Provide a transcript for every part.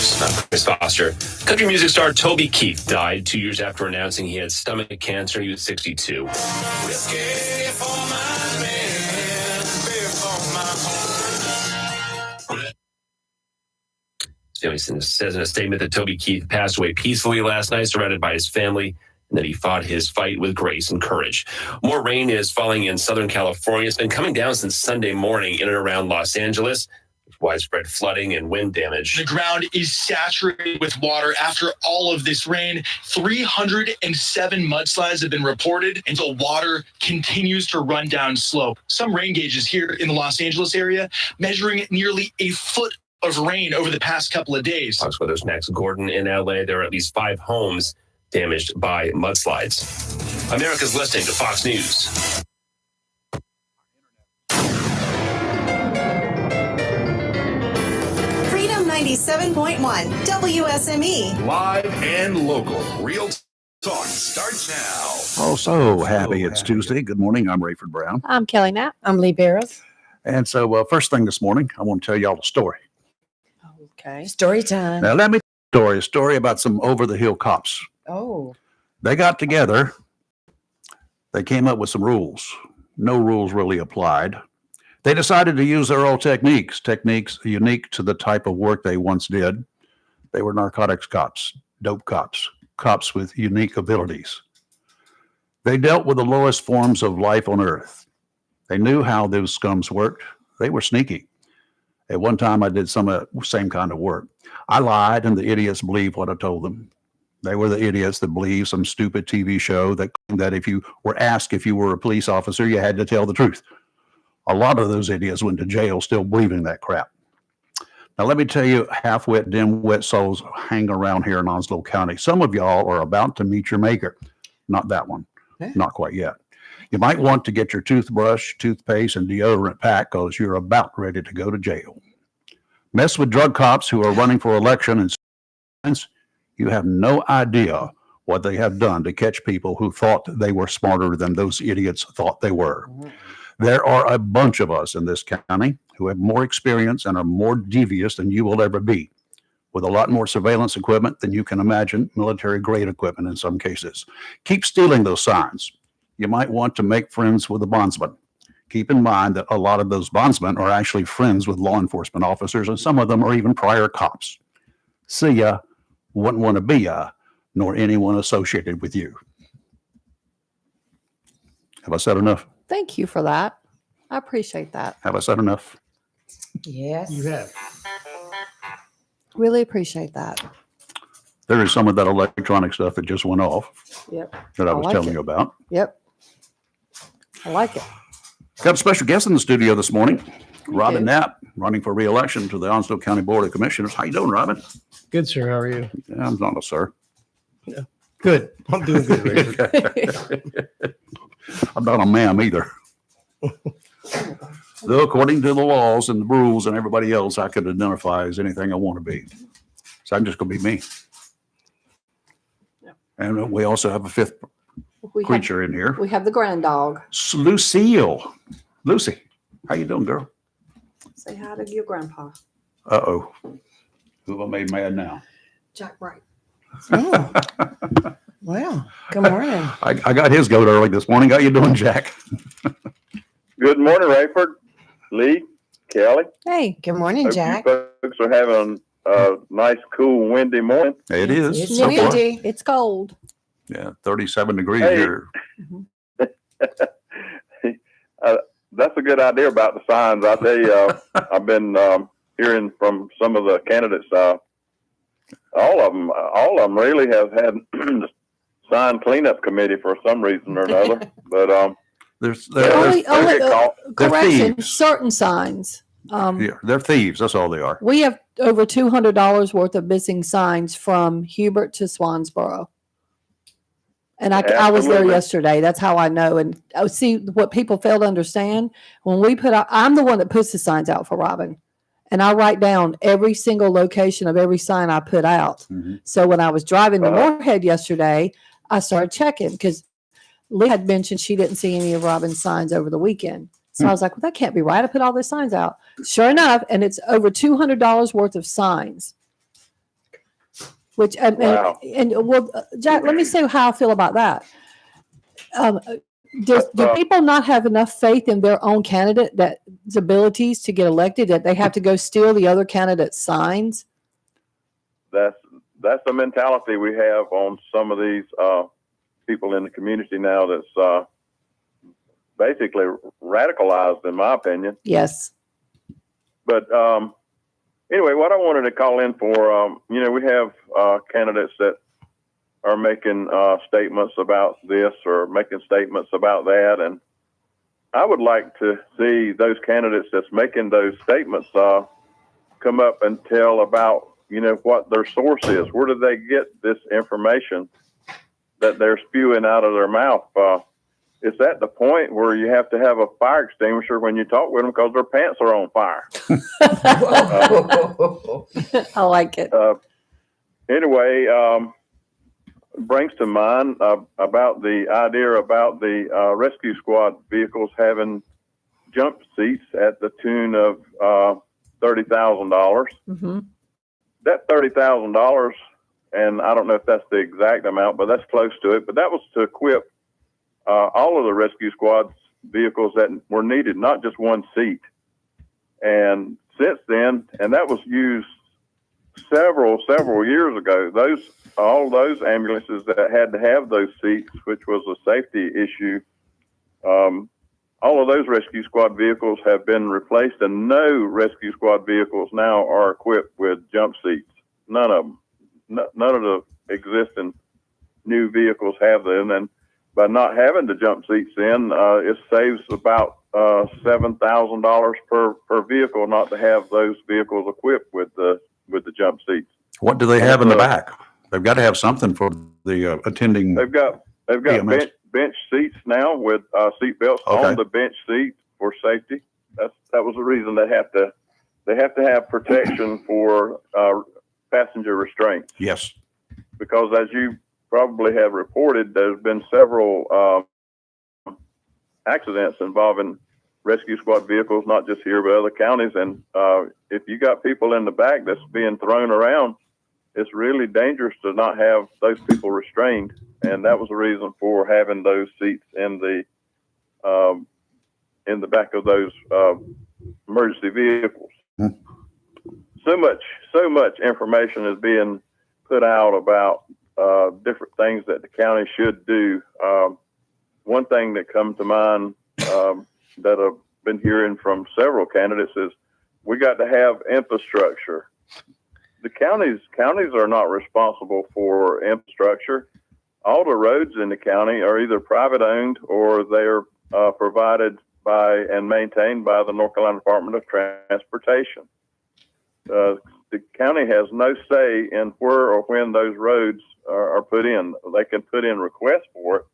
News. I'm Chris Foster. Country music star Toby Keith died 2 years after announcing he had stomach cancer. He was 62. Family says in a statement that Toby Keith passed away peacefully last night, surrounded by his family, and that he fought his fight with grace and courage. More rain is falling in Southern California. It's been coming down since Sunday morning in and around Los Angeles. Widespread flooding and wind damage. The ground is saturated with water after all of this rain. 307 mudslides have been reported, and the water continues to run down slope. Some rain gauges here in the Los Angeles area measuring nearly a foot of rain over the past couple of days. Fox Weather's Max Gordon in LA. There are at least 5 homes damaged by mudslides. America's listening to Fox News. Freedom 97.1 WSME. Live and local. Real talk starts now. Oh, so happy it's Tuesday. Good morning. I'm Rayford Brown. I'm Kelly Knapp. I'm Lee Barrows. And so first thing this morning, I want to tell y'all a story. Okay. Story time. Now, let me tell you a story about some over-the-hill cops. Oh. They got together. They came up with some rules. No rules really applied. They decided to use their old techniques unique to the type of work they once did. They were narcotics cops, dope cops, cops with unique abilities. They dealt with the lowest forms of life on earth. They knew how those scums worked. They were sneaky. At one time, I did some of the same kind of work. I lied, and the idiots believed what I told them. They were the idiots that believed some stupid TV show that claimed that if you were asked if you were a police officer, you had to tell the truth. A lot of those idiots went to jail still believing that crap. Now, let me tell you, half-wit, dim-wit souls hang around here in Onslow County. Some of y'all are about to meet your maker. Not that one. Not quite yet. You might want to get your toothbrush, toothpaste, and deodorant packed because you're about ready to go to jail. Mess with drug cops who are running for election, and you have no idea what they have done to catch people who thought they were smarter than those idiots thought they were. There are a bunch of us in this county who have more experience and are more devious than you will ever be, with a lot more surveillance equipment than you can imagine, military-grade equipment in some cases. Keep stealing those signs. You might want to make friends with the bondsman. Keep in mind that a lot of those bondsmen are actually friends with law enforcement officers, and some of them are even prior cops. See ya, wouldn't want to be ya, nor anyone associated with you. Have I said enough? Thank you for that. I appreciate that. Have I said enough? Yes. You have. Really appreciate that. There is some of that electronic stuff that just went off Yep. that I I was like telling it. you about. Yep. I like it. Got a special guest in the studio this morning, Robin do. Knapp, running for re-election to the Onslow County Board of Commissioners. How you doing, Robin? Good, sir. How are you? Yeah, I'm not a sir. Good. I'm doing good, Rayford. I'm not a ma'am either. Though according to the laws and the rules and everybody else, I could identify as anything I want to be. So I'm just going to be me. Yeah. And we also have a fifth creature in here. We have the grand dog. Lucille. Lucy, how you doing, girl? Say hi to your grandpa. Uh-oh. Who have I made mad now? Jack Bright. Oh. Well, good morning. I got his goat early this morning. How you doing, Jack? Good morning, Rayford, Lee, Kelly. Hey. Good morning, Hope Jack. you folks are having a nice, cool, windy morning. It is. It's so far. windy. It's cold. Yeah, 37 degrees Hey. here. That's a good idea about the signs. I tell you, I've been hearing from some of the candidates. All of them really have had sign cleanup committee for some reason or another. But Only, call. correction, thieves. certain signs. They're thieves. That's all they are. We have over $200 worth of missing signs from Hubert to Swansboro. And I was there Absolutely. yesterday. That's how I know. And see what people fail to understand. When we put out, I'm the one that puts the signs out for Robin. And I write down every single location of every sign I put out. Mhm. So when I was driving to Moorhead yesterday, I started checking because Lee had mentioned she didn't see any of Robin's signs over the weekend. So I was like, well, that can't be right. I put all those signs out. Sure enough, and it's over $200 worth of signs which, Wow. and well, Jack, let me say how I feel about that. Do people not have enough faith in their own candidate, that's abilities to get elected, that they have to go steal the other candidate's signs? That's the mentality we have on some of these people in the community now. That's basically radicalized, in my opinion. Yes. But anyway, what I wanted to call in for, we have candidates that are making statements about this or making statements about that, and I would like to see those candidates that's making those statements come up and tell about what their source is. Where do they get this information that they're spewing out of their mouth? It's at the point where you have to have a fire extinguisher when you talk with them because their pants are on fire. I like it. Anyway, brings to mind about the idea about the rescue squad vehicles having jump seats at the tune of $30,000. Mm-hmm. That $30,000, and I don't know if that's the exact amount, but that's close to it. But that was to equip all of the rescue squad's vehicles that were needed, not just one seat. And since then, and that was used several years ago, all those ambulances that had to have those seats, which was a safety issue, all of those rescue squad vehicles have been replaced, and no rescue squad vehicles now are equipped with jump seats. None of them. None of the existing new vehicles have them, and by not having the jump seats in, it saves about $7,000 per vehicle not to have those vehicles equipped with the jump seats. What do they have in the back? They've got to have something for the attending. They've got bench seats now with seat belts on the bench seat for safety. That was the reason they have to have protection for passenger restraints. Yes. Because as you probably have reported, there's been several accidents involving rescue squad vehicles, not just here, but other counties. And if you got people in the back that's being thrown around, it's really dangerous to not have those people restrained. And that was the reason for having those seats in the back of those emergency vehicles. So much information is being put out about different things that the county should do. One thing that comes to mind that I've been hearing from several candidates is we got to have infrastructure. The counties are not responsible for infrastructure. All the roads in the county are either private owned or they're provided by and maintained by the North Carolina Department of Transportation. The county has no say in where or when those roads are put in. They can put in requests for it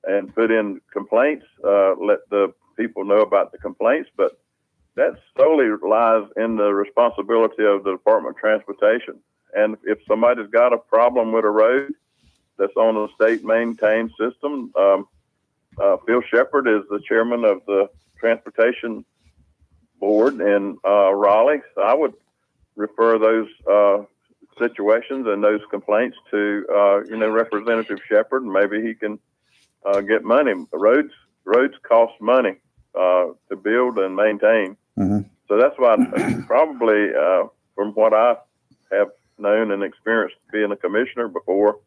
and put in complaints, let the people know about the complaints, but that solely lies in the responsibility of the Department of Transportation. And if somebody's got a problem with a road that's on a state maintained system, Phil Shepard is the chairman of the Transportation Board in Raleigh. So I would refer those situations and those complaints to Representative Shepard, and maybe he can get money. Roads cost money to build and maintain. Mm-hmm. So that's why probably from what I have known and experienced being a commissioner before,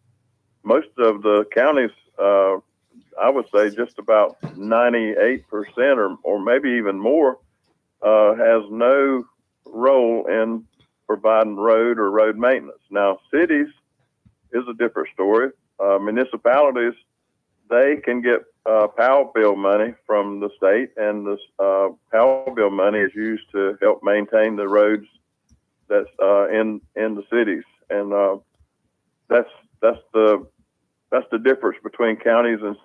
most of the counties, I would say just about 98% or maybe even more, has no role in providing road or road maintenance. Now, cities is a different story. Municipalities, they can get POW bill money from the state, and this POW bill money is used to help maintain the roads that's in the cities, and that's the difference between counties and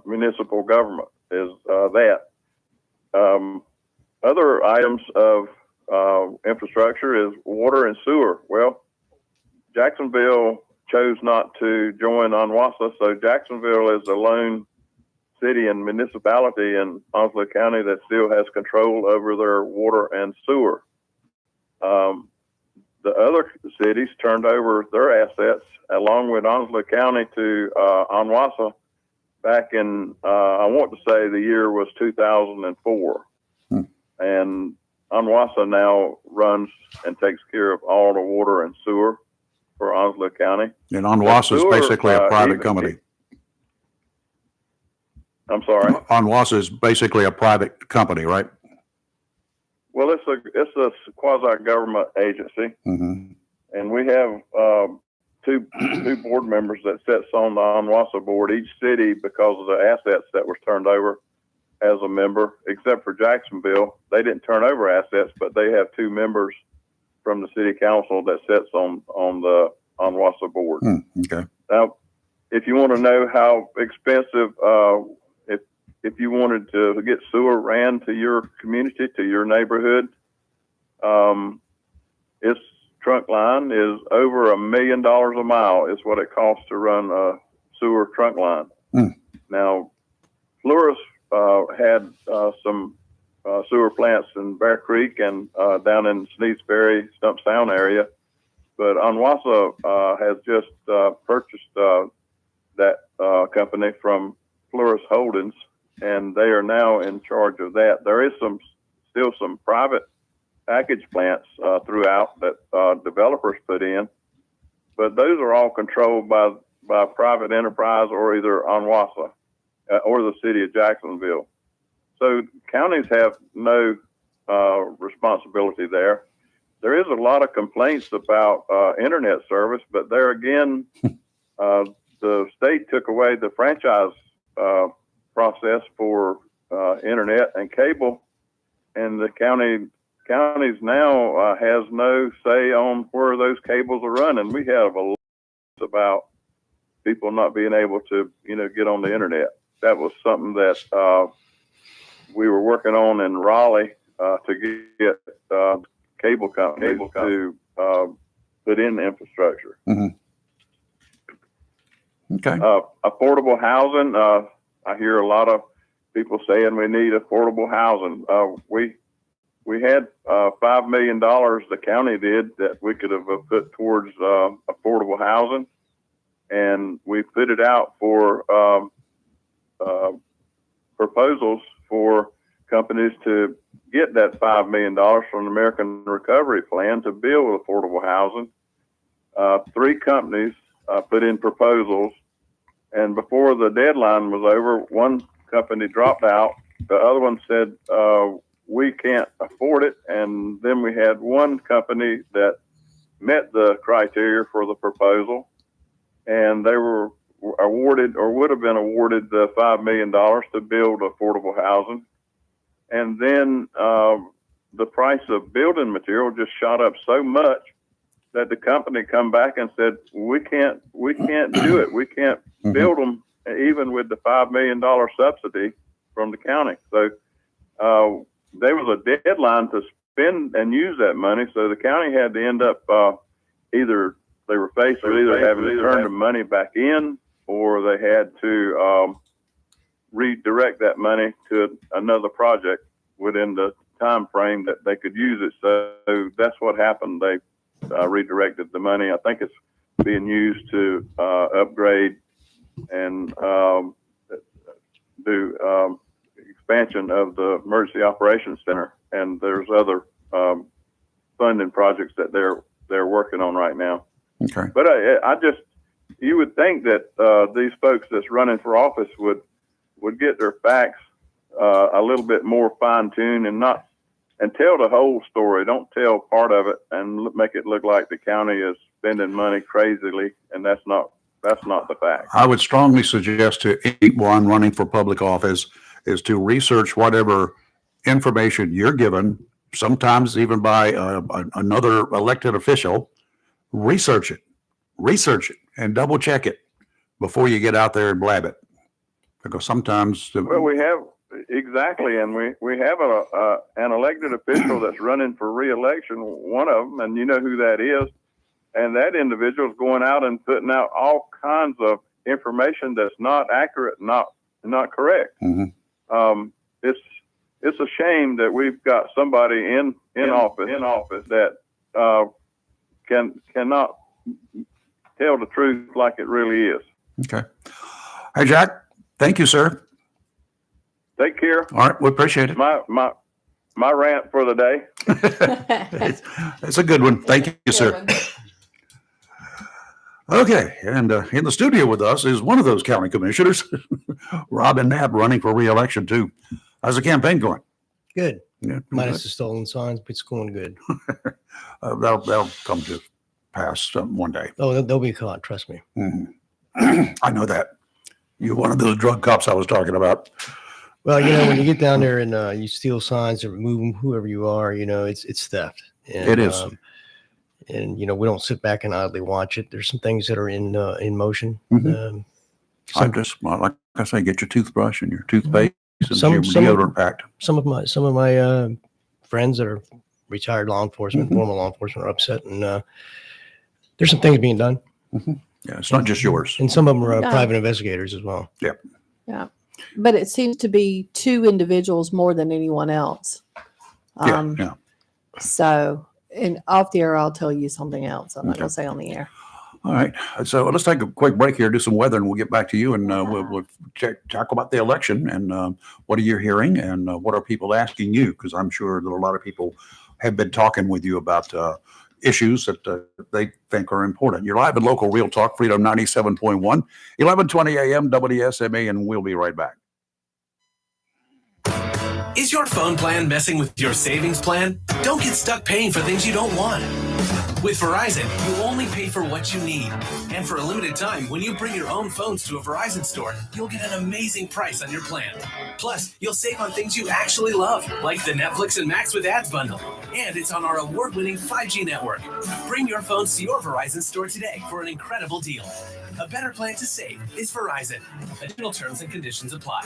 municipal government is that. Other items of infrastructure is water and sewer. Well, Jacksonville chose not to join UNWASA, so Jacksonville is the lone city and municipality in Onslow County that still has control over their water and sewer. the other cities turned over their assets along with Onslow County to Onwassa back in, I want to say the year was 2004. And Onwassa now runs and takes care of all the water and sewer for Onslow County. And Onwassa is Sewer, basically a private even- company. I'm sorry. Onwassa is basically a private company, right? Well, it's a quasi-government agency, Mm-hmm. and we have two board members that sits on the Onwassa board. Each city, because of the assets that was turned over, as a member, except for Jacksonville. They didn't turn over assets, but they have two members from the city council that sits on the Onwassa board. Okay. Now, if you want to know how expensive, if you wanted to get sewer ran to your community, to your neighborhood, its trunk line is over $1 million a mile is what it costs to run a sewer trunk line. Now, Fluorus had some sewer plants in Bear Creek and down in Sneedsbury, Stump Sound area. But Onwassa has just purchased that company from Fluorus Holdings, and they are now in charge of that. There is still some private package plants throughout that developers put in, but those are all controlled by private enterprise or either Onwassa or the city of Jacksonville. So counties have no responsibility there. There is a lot of complaints about internet service, but there again, the state took away the franchise process for internet and cable, and the counties now has no say on where those cables are running. We have a lot about people not being able to, get on the internet. That was something that we were working on in Raleigh to get cable companies to put in the infrastructure. Okay. Affordable housing. I hear a lot of people saying we need affordable housing. We had $5 million the county did that we could have put towards affordable housing, and we put it out for proposals for companies to get that $5 million from the American Recovery Plan to build affordable housing. 3 companies put in proposals, and before the deadline was over, one company dropped out. The other one said, we can't afford it. And then we had one company that met the criteria for the proposal, and they were awarded or would have been awarded the $5 million to build affordable housing. And then the price of building material just shot up so much that the company come back and said, we can't do it. We can't build them even with the $5 million subsidy from the county. So there was a deadline to spend and use that money. So the county had to end up either they were faced with either having to turn the money back in, or they had to redirect that money to another project within the time frame that they could use it. So that's what happened. They redirected the money. I think it's being used to upgrade and do expansion of the Emergency Operations Center. And there's other funding projects that they're working on right now. Okay. But you would think that these folks that's running for office would get their facts a little bit more fine-tuned and tell the whole story. Don't tell part of it and make it look like the county is spending money crazily, and that's not the fact. I would strongly suggest to anyone running for public office is to research whatever information you're given, sometimes even by another elected official. Research it, and double check it before you get out there and blab it. Because sometimes Well, we have exactly, and we have an elected official that's running for re-election, one of them, and you know who that is. And that individual is going out and putting out all kinds of information that's not accurate, not correct. It's a shame that we've got somebody in office that cannot tell the truth like it really is. Okay. Hey, Jack. Thank you, sir. Take care. All right. We appreciate it. My rant for the day. It's a good one. Thank you, sir. Okay. And in the studio with us is one of those county commissioners, Robin Knapp, running for re-election too. How's the campaign going? Good. Yeah, Minus the stolen signs, but it's going good. That'll come to pass one day. Oh, they'll be caught. Trust me. I know that. You're one of those drug cops I was talking about. Well, when you get down there and you steal signs or move them, whoever you are, it's theft. And, It is. And we don't sit back and idly watch it. There's some things that are in motion. Mhm. I'm just, like I say, get your toothbrush and your toothpaste and Some- your some- deodorant packed. Some of my friends that are retired law enforcement, former law enforcement, are upset, and there's some things being done, Yeah, it's not just yours. and some of them are Yeah. private investigators as well. Yeah. But it seems to be two individuals more than anyone else. Yeah. So, and off the air, I'll tell you something else. I'm not Okay. going to say on the air. All right. So let's take a quick break here, do some weather, and we'll get back to you. And we'll talk about the election and what are you hearing and what are people asking you? Because I'm sure that a lot of people have been talking with you about issues that they think are important. You're live in Local Real Talk, Freedom 97.1, 1120 a.m. WSMA, and we'll be right back. Is your phone plan messing with your savings plan? Don't get stuck paying for things you don't want. With Verizon, you only pay for what you need. And for a limited time, when you bring your own phones to a Verizon store, you'll get an amazing price on your plan. Plus, you'll save on things you actually love, like the Netflix and Max with Ads bundle. And it's on our award-winning 5G network. Bring your phones to your Verizon store today for an incredible deal. A better plan to save is Verizon. Additional terms and conditions apply.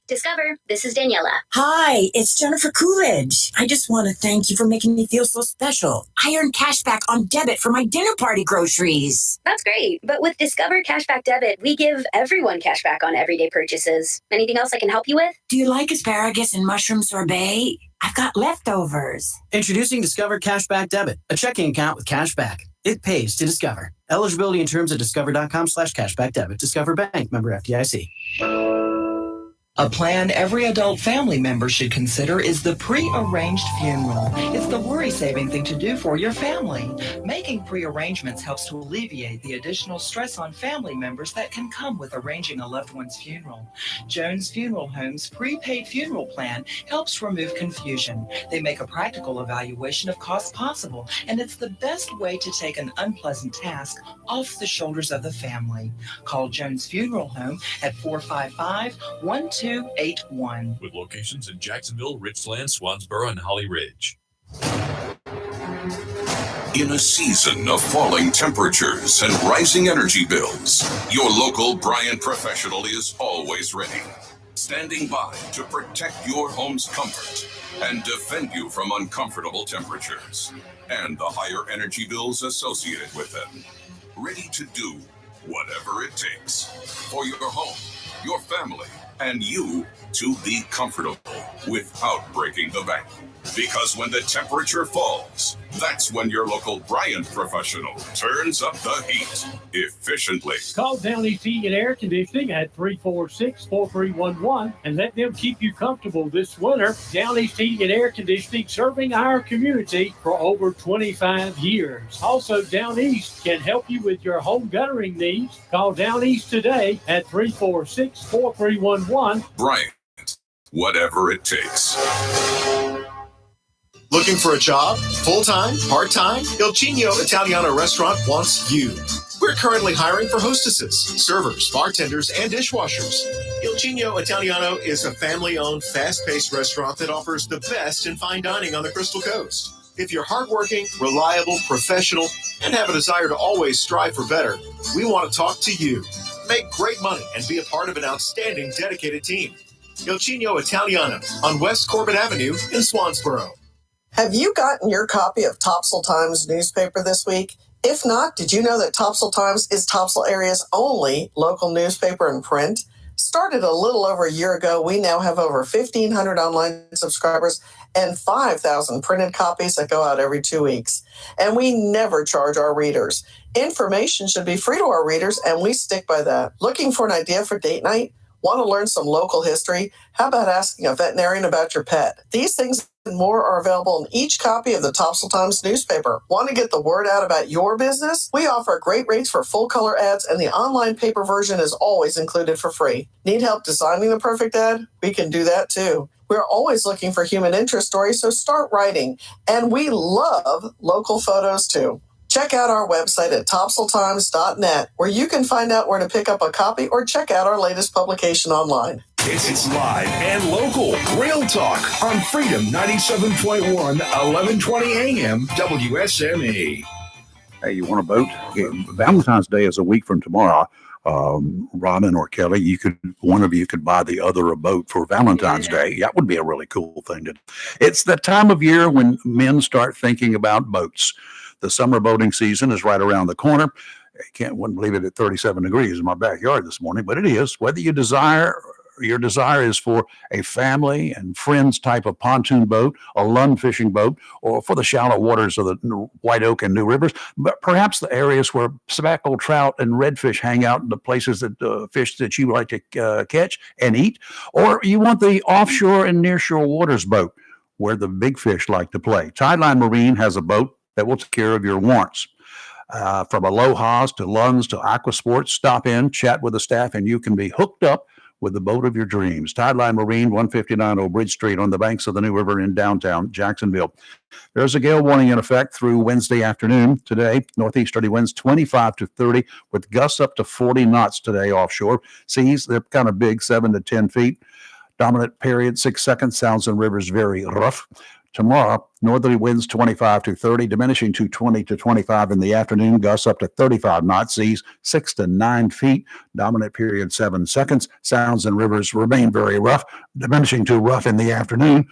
Discover, this is Daniela. Hi, it's Jennifer Coolidge. I just want to thank you for making me feel so special. I earned cash back on debit for my dinner party groceries. That's great. But with Discover Cashback Debit, we give everyone cash back on everyday purchases. Anything else I can help you with? Do you like asparagus and mushroom sorbet? I've got leftovers. Introducing Discover Cashback Debit, a checking account with cash back. It pays to Discover. Eligibility and terms at discover.com/cashback debit. Discover Bank, member FDIC. A plan every adult family member should consider is the pre-arranged funeral. It's the worry-saving thing to do for your family. Making pre-arrangements helps to alleviate the additional stress on family members that can come with arranging a loved one's funeral. Jones Funeral Home's prepaid funeral plan helps remove confusion. They make a practical evaluation of costs possible, and it's the best way to take an unpleasant task off the shoulders of the family. Call Jones Funeral Home at 455-1281. With locations in Jacksonville, Richland, Swansboro, and Holly Ridge. In a season of falling temperatures and rising energy bills, your local Bryant professional is always ready, standing by to protect your home's comfort and defend you from uncomfortable temperatures and the higher energy bills associated with them. Ready to do whatever it takes for your home, your family, and you to be comfortable without breaking the bank. Because when the temperature falls, that's when your local Bryant professional turns up the heat efficiently. Call Down East Heating and Air Conditioning at 346-4311 and let them keep you comfortable this winter. Down East Heating and Air Conditioning, serving our community for over 25 years. Also, Down East can help you with your home guttering needs. Call Down East today at 346-4311. Bryant, whatever it takes. Looking for a job? Full-time? Part-time? Il Cigno Italiano Restaurant wants you. We're currently hiring for hostesses, servers, bartenders, and dishwashers. Il Cigno Italiano is a family-owned, fast-paced restaurant that offers the best in fine dining on the Crystal Coast. If you're hardworking, reliable, professional, and have a desire to always strive for better, we want to talk to you. Make great money and be a part of an outstanding, dedicated team. Il Cigno Italiano on West Corbin Avenue in Swansboro. Have you gotten your copy of Topsail Times newspaper this week? If not, did you know that Topsail Times is Topsail area's only local newspaper in print? Started a little over a year ago, we now have over 1,500 online subscribers and 5,000 printed copies that go out every 2 weeks. And we never charge our readers. Information should be free to our readers, and we stick by that. Looking for an idea for date night? Want to learn some local history? How about asking a veterinarian about your pet? These things and more are available in each copy of the Topsail Times newspaper. Want to get the word out about your business? We offer great rates for full color ads, and the online paper version is always included for free. Need help designing the perfect ad? We can do that too. We're always looking for human interest stories, so start writing. And we love local photos too. Check out our website at topsailtimes.net, where you can find out where to pick up a copy or check out our latest publication online. It's live and local. Real talk on Freedom 97.1, 1120 AM, WSME. Hey, you want a boat? Valentine's Day is a week from tomorrow. Robin or Kelly, one of you could buy the other a boat for Valentine's Day. That would be a really cool thing to do. It's the time of year when men start thinking about boats. The summer boating season is right around the corner. Wouldn't believe it at 37 degrees in my backyard this morning, but it is. Whether your desire is for a family and friends type of pontoon boat, a lund fishing boat, or for the shallow waters of the White Oak and New Rivers, but perhaps the areas where speckled trout and redfish hang out, the places that fish that you like to catch and eat, or you want the offshore and nearshore waters boat where the big fish like to play. Tideline Marine has a boat that will take care of your wants. From Aloha's to Lunds to Aquasports, stop in, chat with the staff, and you can be hooked up with the boat of your dreams. Tideline Marine, 159 Old Bridge Street on the banks of the New River in downtown Jacksonville. There's a gale warning in effect through Wednesday afternoon. Today, northeasterly winds 25 to 30 with gusts up to 40 knots today offshore. Seas, they're kind of big, 7 to 10 feet. Dominant period, 6 seconds. Sounds and rivers very rough. Tomorrow, northerly winds 25 to 30, diminishing to 20 to 25 in the afternoon, gusts up to 35 knots, seas 6 to 9 feet, dominant period 7 seconds. Sounds and rivers remain very rough, diminishing to rough in the afternoon.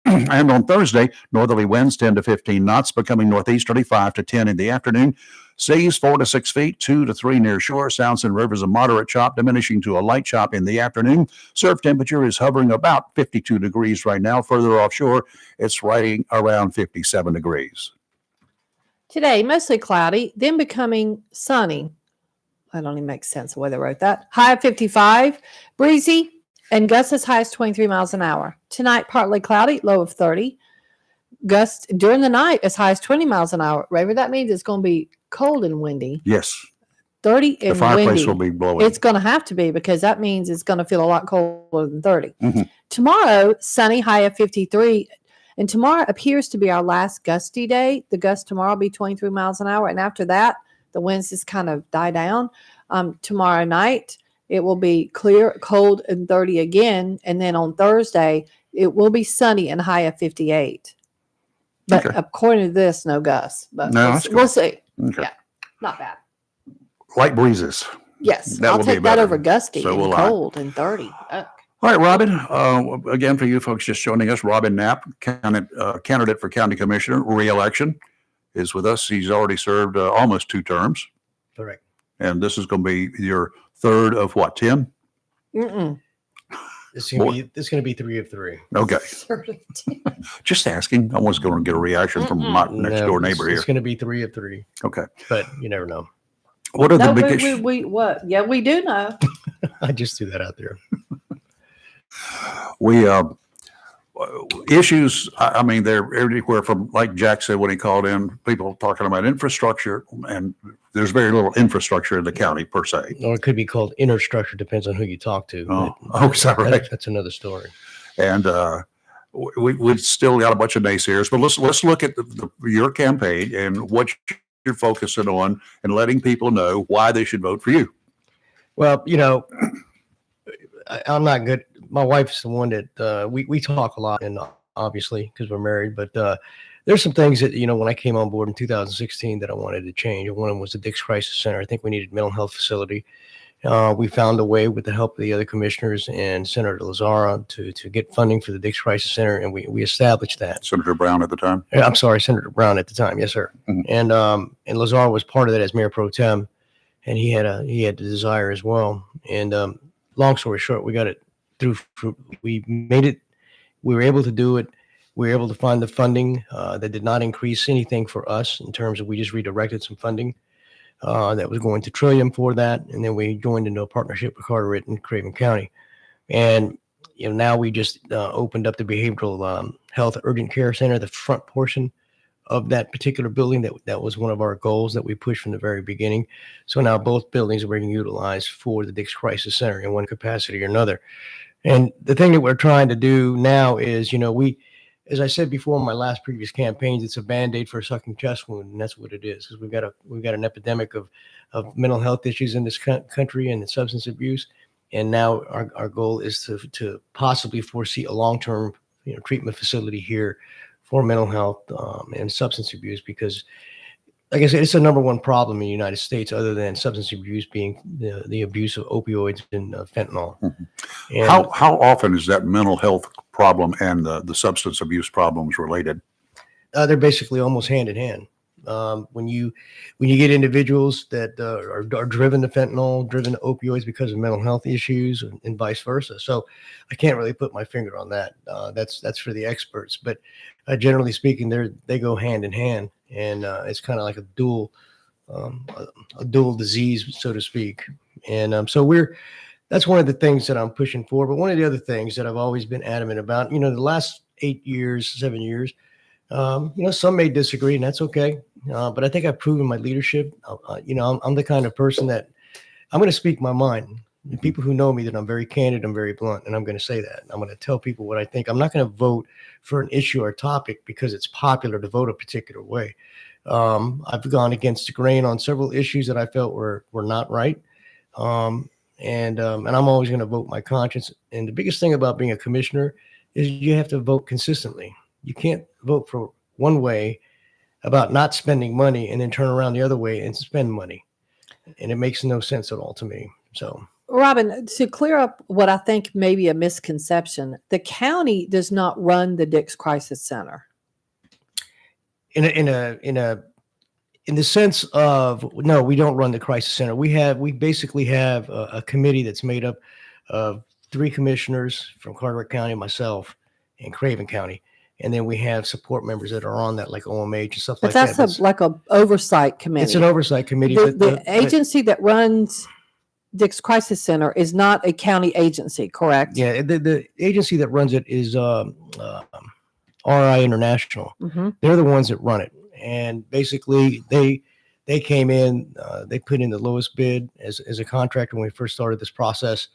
And on Thursday, northerly winds 10 to 15 knots, becoming northeasterly 5 to 10 in the afternoon. Seas 4 to 6 feet, 2 to 3 near shore. Sounds and rivers a moderate chop, diminishing to a light chop in the afternoon. Surf temperature is hovering about 52 degrees right now. Further offshore, it's riding around 57 degrees. Today, mostly cloudy, then becoming sunny. I don't even make sense the way they wrote that. High of 55, breezy, and gusts as high as 23 miles an hour. Tonight, partly cloudy, low of 30. Gusts during the night as high as 20 miles an hour. Raver, that means it's going to be cold and windy. Yes. 30 and the fireplace windy. will be blowing. It's going to have to be, because that means it's going to feel a lot colder than 30. Mm-hmm. Tomorrow, sunny, high of 53. And tomorrow appears to be our last gusty day. The gust tomorrow will be 23 miles an hour. And after that, the winds just kind of die down. Tomorrow night, it will be clear, cold, and 30 again. And then on Thursday, it will be sunny and high of 58. But Okay. according to this, no gusts. But No, we'll, that's we'll see. Okay. Yeah, not bad. Light breezes. Yes, That I'll will be take that better. over gusty So and will I. cold and 30. All right, Robin. Again, for you folks just joining us, Robin Knapp, candidate for county commissioner, re-election, is with us. He's already served almost 2 terms, Correct. and this is going to be your third of what, 10? Mm-mm. This is going to be 3 of 3. Okay. Just asking. I was going to get a reaction from my next door neighbor It's here. going to be 3 of 3. Okay. But you never know. What are the No, biggest? we what? Yeah, we do know. I just threw that out there. We issues. I mean, they're everywhere from, like Jack said when he called in, people talking about infrastructure, and there's very little infrastructure in the county per se. Or it could be called inner structure, depends on who you talk to. Oh, is that right? That's another story. And we've still got a bunch of naysayers, but let's look at your campaign and what you're focusing on, and letting people know why they should vote for you. Well, I'm not good. My wife's the one that we talk a lot, and obviously because we're married, but there's some things that, when I came on board in 2016 that I wanted to change. One of them was the Dix Crisis Center. I think we needed a mental health facility. We found a way with the help of the other commissioners and Senator Lazara to get funding for the Dix Crisis Center, and we established that. Senator Brown at the time? I'm sorry, Senator Brown at the time. Yes, sir. Mm-hmm. And Lazara was part of that as mayor pro tem, and he had the desire as well. And long story short, we got it through. We made it. We were able to do it. We were able to find the funding that did not increase anything for us in terms of we just redirected some funding that was going to Trillium for that. And then we joined into a partnership with Carteret and Craven County. And now we just opened up the behavioral health urgent care center, the front portion of that particular building. That was one of our goals that we pushed from the very beginning. So now both buildings are being utilized for the Dix Crisis Center in one capacity or another. And the thing that we're trying to do now is, as I said before in my last previous campaigns, it's a Band-Aid for a sucking chest wound, and that's what it is. Because we've got an epidemic of mental health issues in this country and substance abuse. And now our goal is to possibly foresee a long-term treatment facility here for mental health and substance abuse, because, like I said, it's the number one problem in the United States, other than substance abuse being the abuse of opioids and fentanyl. Mm-hmm. And How often is that mental health problem and the substance abuse problems related? they're basically almost hand in hand. When you get individuals that are driven to fentanyl, driven to opioids because of mental health issues, and vice versa. So I can't really put my finger on that. That's for the experts. But generally speaking, they go hand in hand, and it's kind of like a dual disease, so to speak. And so that's one of the things that I'm pushing for. But one of the other things that I've always been adamant about, the last 7 years, some may disagree, and that's okay. But I think I've proven my leadership. I'm the kind of person that I'm going to speak my mind. And people who know me, that I'm very candid, I'm very blunt, and I'm going to say that. I'm going to tell people what I think. I'm not going to vote for an issue or topic because it's popular to vote a particular way. I've gone against the grain on several issues that I felt were not right. And I'm always going to vote my conscience. And the biggest thing about being a commissioner is you have to vote consistently. You can't vote for one way about not spending money and then turn around the other way and spend money. And it makes no sense at all to me. So, Robin, to clear up what I think may be a misconception, the county does not run the Dix Crisis Center. In the sense of, no, we don't run the crisis center. We basically have a committee that's made up of 3 commissioners from Carteret County, myself, and Craven County. And then we have support members that are on that, like OMH and stuff like that. That's like a oversight committee. It's an oversight committee. The agency that runs Dix Crisis Center is not a county agency, correct? Yeah, the agency that runs it is RI International. Mm-hmm. They're the ones that run it. And basically, they came in, they put in the lowest bid as a contractor when we first started this process.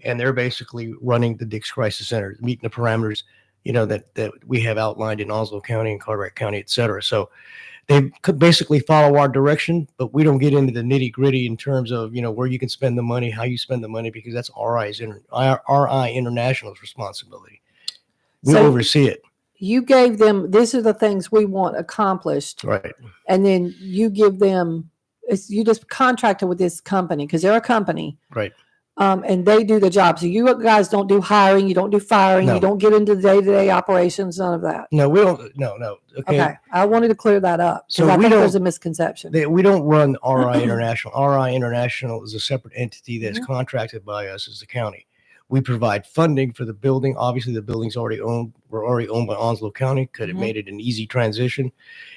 And they're basically running the Dix Crisis Center, meeting the parameters that we have outlined in Onslow County and Carteret County, et cetera. So they could basically follow our direction, but we don't get into the nitty gritty in terms of, where you can spend the money, how you spend the money, because that's RI International's responsibility. We oversee it. You gave them, these are the things we want accomplished. Right. And then you give them, you just contracted with this company because they're a company. Right. And they do the job. So you guys don't do hiring, you don't do firing, No. You don't get into the day-to-day operations, none of that. No, we don't. No. Okay. I wanted to clear that up because So I we think don't- there's a misconception. We don't run RI International. RI International is a separate entity that's contracted by us as the county. We provide funding for the building. Obviously, the building's already owned. We're already owned by Onslow County because it made it an easy transition,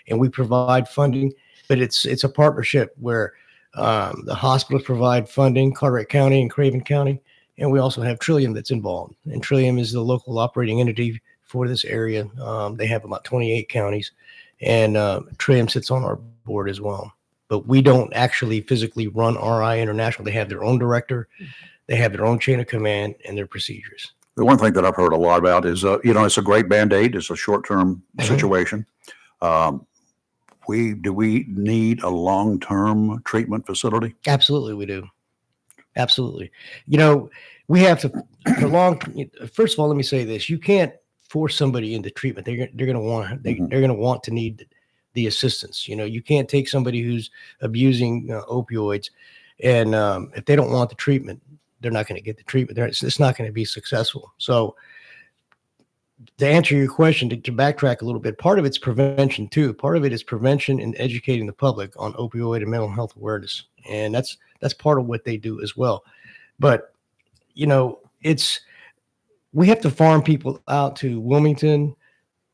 and we provide funding. But it's a partnership where the hospitals provide funding, Carteret County and Craven County, and we also have Trillium that's involved. And Trillium is the local operating entity for this area. They have about 28 counties, and Trillium sits on our board as well. But we don't actually physically run RI International. They have their own director, they have their own chain of command, and their procedures. The one thing that I've heard a lot about is, it's a great Band-Aid. It's a short-term situation. Do we need a long-term treatment facility? Absolutely, we do. Absolutely. We have to first of all, let me say this. You can't force somebody into treatment. They're going to want to need the assistance. You can't take somebody who's abusing opioids, and if they don't want the treatment, they're not going to get the treatment. It's not going to be successful. So to answer your question, to backtrack a little bit, part of it's prevention too. Part of it is prevention and educating the public on opioid and mental health awareness. And that's part of what they do as well. But, we have to farm people out to Wilmington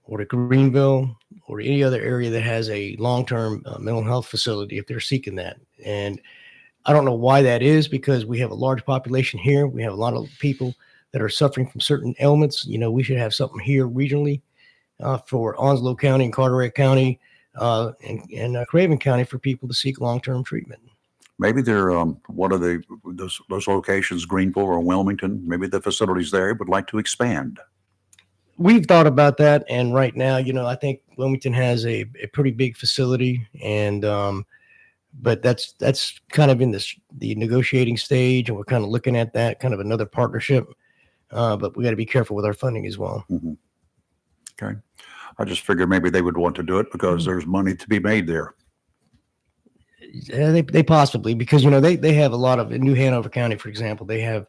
or to Greenville or any other area that has a long-term mental health facility if they're seeking that. And I don't know why that is, because we have a large population here. We have a lot of people that are suffering from certain ailments. We should have something here regionally for Onslow County and Carteret County and Craven County for people to seek long-term treatment. Maybe they're one of those locations, Greenville or Wilmington. Maybe the facilities there would like to expand. We've thought about that, and right now, I think Wilmington has a pretty big facility, and but that's kind of in the negotiating stage, and we're kind of looking at that kind of another partnership. But we got to be careful with our funding as well. Mm-hmm. Okay, I just figured maybe they would want to do it because there's money to be made there. Yeah, they possibly, because they have a lot of, in New Hanover County, for example, they have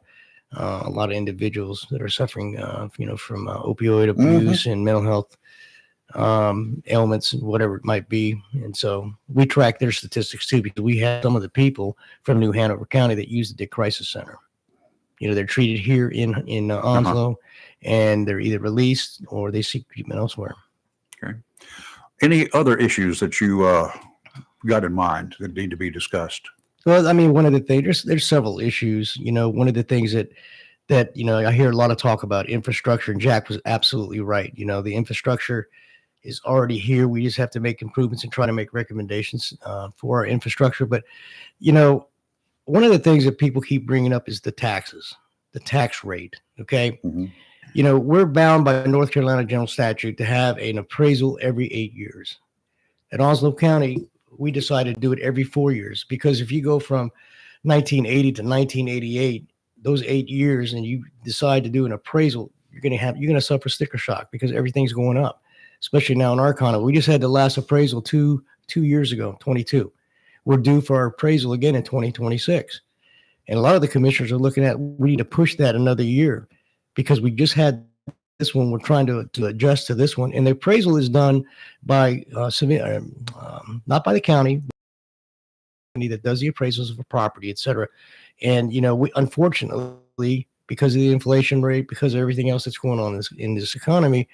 a lot of individuals that are suffering from opioid abuse and mental health ailments and whatever it might be. And so we track their statistics too, because we have some of the people from New Hanover County that use the Dick Crisis Center. They're treated here in Onslow, and they're either released or they seek treatment elsewhere. Okay. Any other issues that you got in mind that need to be discussed? Well, I mean, one of the things, there's several issues. One of the things that I hear a lot of talk about infrastructure, and Jack was absolutely right. The infrastructure is already here. We just have to make improvements and try to make recommendations for our infrastructure. But, one of the things that people keep bringing up is the taxes, the tax rate. Okay. Mm-hmm. We're bound by North Carolina general statute to have an appraisal every 8 years. At Onslow County, we decided to do it every 4 years, because if you go from 1980 to 1988, those 8 years, and you decide to do an appraisal, you're going to suffer sticker shock because everything's going up, especially now in our economy. We just had the last appraisal two years ago, 22. We're due for our appraisal again in 2026. And a lot of the commissioners are looking at, we need to push that another year because we just had this one. We're trying to adjust to this one. And the appraisal is done by, not by the county, that does the appraisals of a property, et cetera. And, we, unfortunately, because of the inflation rate, because of everything else that's going on in this economy,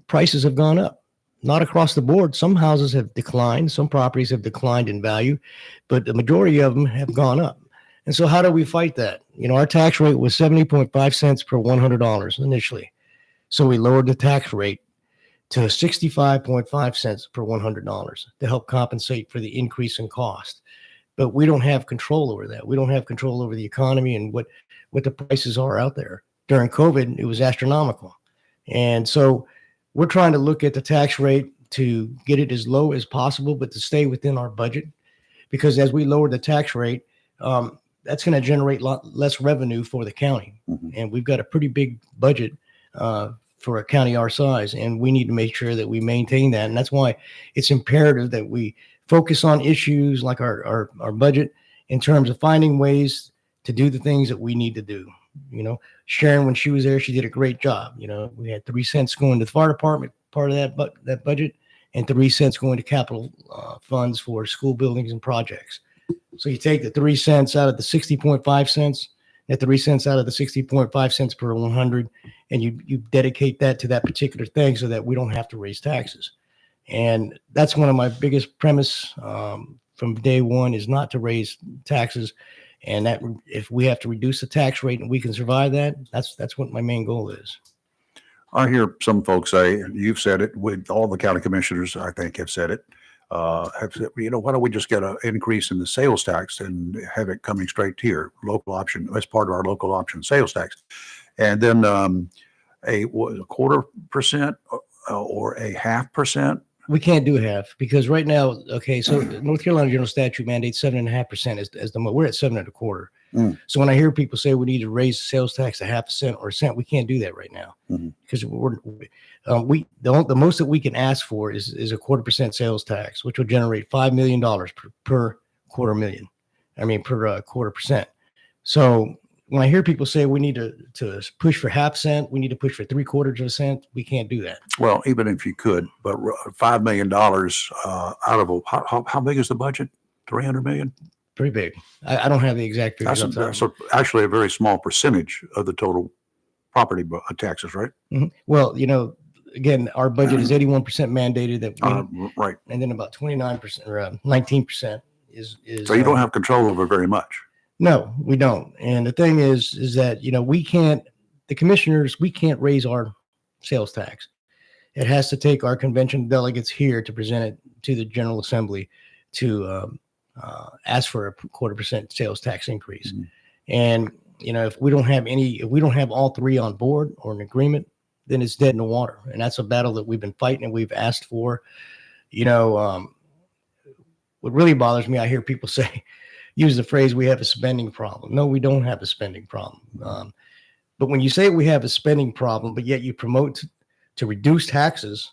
prices have gone up. Not across the board. Some houses have declined. Some properties have declined in value, but the majority of them have gone up. And so how do we fight that? Our tax rate was 70.5 cents per $100 initially. So we lowered the tax rate to 65.5 cents per $100 to help compensate for the increase in cost. But we don't have control over that. We don't have control over the economy and what the prices are out there. During COVID, it was astronomical. And so we're trying to look at the tax rate to get it as low as possible, but to stay within our budget, because as we lower the tax rate, that's going to generate a lot less revenue for the county. Mm-hmm. And we've got a pretty big budget for a county our size, and we need to make sure that we maintain that. And that's why it's imperative that we focus on issues like our budget in terms of finding ways to do the things that we need to do. Sharon, when she was there, she did a great job. We had 3 cents going to the fire department, part of that budget, and 3 cents going to capital funds for school buildings and projects. So you take the 3 cents out of the 60.5 cents, and 3 cents out of the 60.5 cents per 100, and you dedicate that to that particular thing so that we don't have to raise taxes. And that's one of my biggest premise from day one, is not to raise taxes. And that if we have to reduce the tax rate and we can survive that, that's what my main goal is. I hear some folks say, you've said it, with all the county commissioners, I think, have said it, have said, why don't we just get an increase in the sales tax and have it coming straight here, local option, as part of our local option sales tax. And then a 0.25% or a 0.5%. We can't do half, because right now, so North Carolina general statute mandates 7.5% as the most. We're at 7.25. So when I hear people say we need to raise the sales tax to 0.5 cent or a cent, we can't do that right now, because the most that we can ask for is a 0.25% sales tax, which will generate $5 million per quarter percent. So when I hear people say we need to push for 0.5 cent, we need to push for 0.75 cent, we can't do that. Well, even if you could, but $5 million out of how big is the budget? 300 million? Pretty big. I don't have the exact figures. That's actually a very small percentage of the total property taxes, right? Mm-hmm. Well, again, our budget is 81% mandated that right. and then about 29% or 19% is So you don't have control over very much. No, we don't. And the thing is that, the commissioners, we can't raise our sales tax. It has to take our convention delegates here to present it to the General Assembly to ask for a 0.25% sales tax increase. Mm-hmm. And, if we don't have all three on board or an agreement, then it's dead in the water. And that's a battle that we've been fighting and we've asked for. What really bothers me, I hear people use the phrase, we have a spending problem. No, we don't have a spending problem. But when you say we have a spending problem, but yet you promote to reduce taxes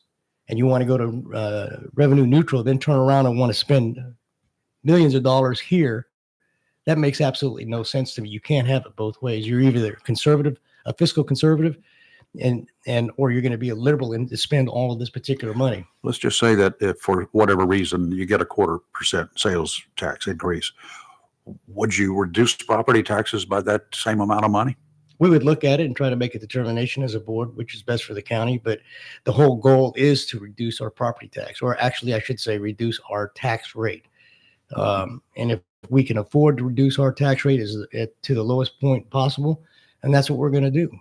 and you want to go to revenue neutral, then turn around and want to spend millions of dollars here, that makes absolutely no sense to me. You can't have it both ways. You're either a fiscal conservative, or you're going to be a liberal and spend all of this particular money. Let's just say that if for whatever reason you get a 0.25% sales tax increase, would you reduce property taxes by that same amount of money? We would look at it and try to make a determination as a board, which is best for the county. But the whole goal is to reduce our property tax, or actually, I should say, reduce our tax rate. And if we can afford to reduce our tax rate to the lowest point possible, and that's what we're going to do.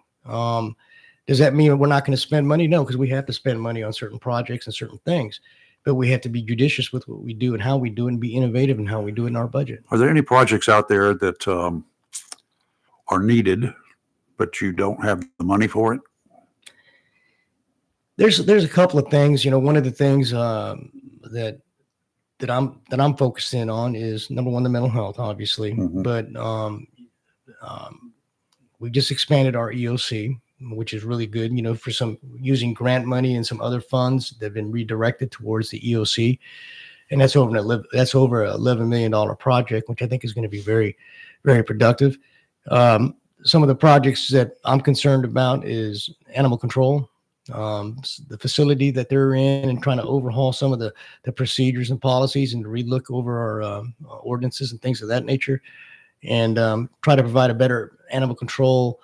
Does that mean we're not going to spend money? No, because we have to spend money on certain projects and certain things. But we have to be judicious with what we do and how we do it, and be innovative in how we do it in our budget. Are there any projects out there that are needed, but you don't have the money for it? There's a couple of things. One of the things that I'm focusing on is, number one, the mental health, obviously. Mm-hmm. But we just expanded our EOC, which is really good, for using grant money and some other funds that have been redirected towards the EOC. And that's over $11 million project, which I think is going to be very, very productive. Some of the projects that I'm concerned about is animal control, the facility that they're in, and trying to overhaul some of the procedures and policies and relook over our ordinances and things of that nature, and try to provide a better animal control.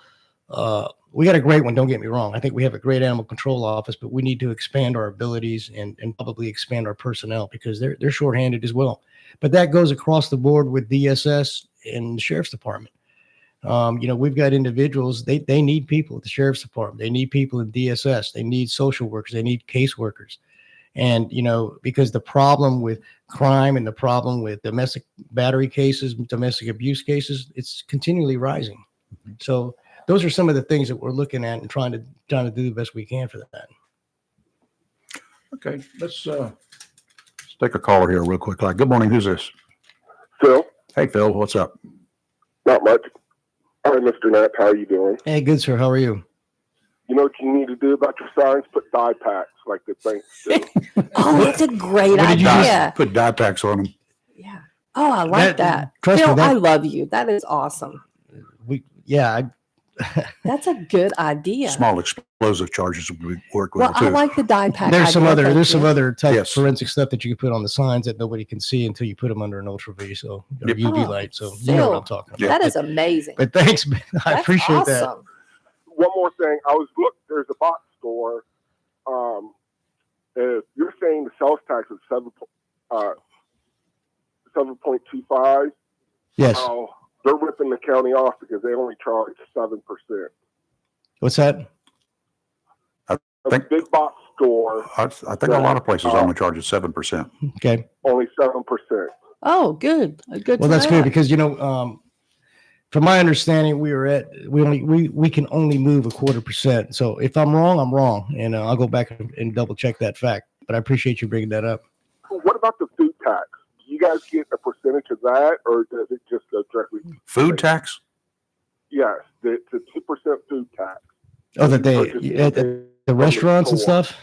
We got a great one, don't get me wrong. I think we have a great animal control office, but we need to expand our abilities and probably expand our personnel, because they're shorthanded as well. But that goes across the board with DSS and the Sheriff's Department. We've got individuals, they need people at the Sheriff's Department. They need people in DSS. They need social workers. They need caseworkers. And, because the problem with crime and the problem with domestic battery cases, domestic abuse cases, it's continually rising. Mm-hmm. So those are some of the things that we're looking at and trying to do the best we can for that. Okay, let's take a caller here real quick. Good morning. Who's this? Phil. Hey, Phil. What's up? Not much. Hi, Mr. Knapp. How are you doing? Hey, good, sir. How are you? You know what you need to do about your signs? Put dye packs like the banks do. Oh, that's a great idea. Put dye packs on them. Yeah. Oh, I like that. Trust me, Phil, I love you. That is awesome. That's a good idea. Small explosive charges we work with. Well, I like the dye pack. There's some other type Yes. of forensic stuff that you can put on the signs that nobody can see until you put them under an ultraviolet, or UV light. So you know what I'm talking about. That is amazing. But thanks, man. I appreciate that. Awesome. One more thing. There's a box store. If you're saying the sales tax is 7.25. Yes. They're ripping the county off because they only charge 7%. What's that? A big box store. I think a lot of places only charge 7%. Okay. Only 7%. Oh, good. Good. Well, that's good, because from my understanding, we can only move 0.25%. So if I'm wrong, I'm wrong, and I'll go back and double check that fact. But I appreciate you bringing that up. What about the food tax? Do you guys get a percentage of that, or does it just go directly? Food tax? Yes, it's a 2% food tax. Oh, that the restaurants and stuff?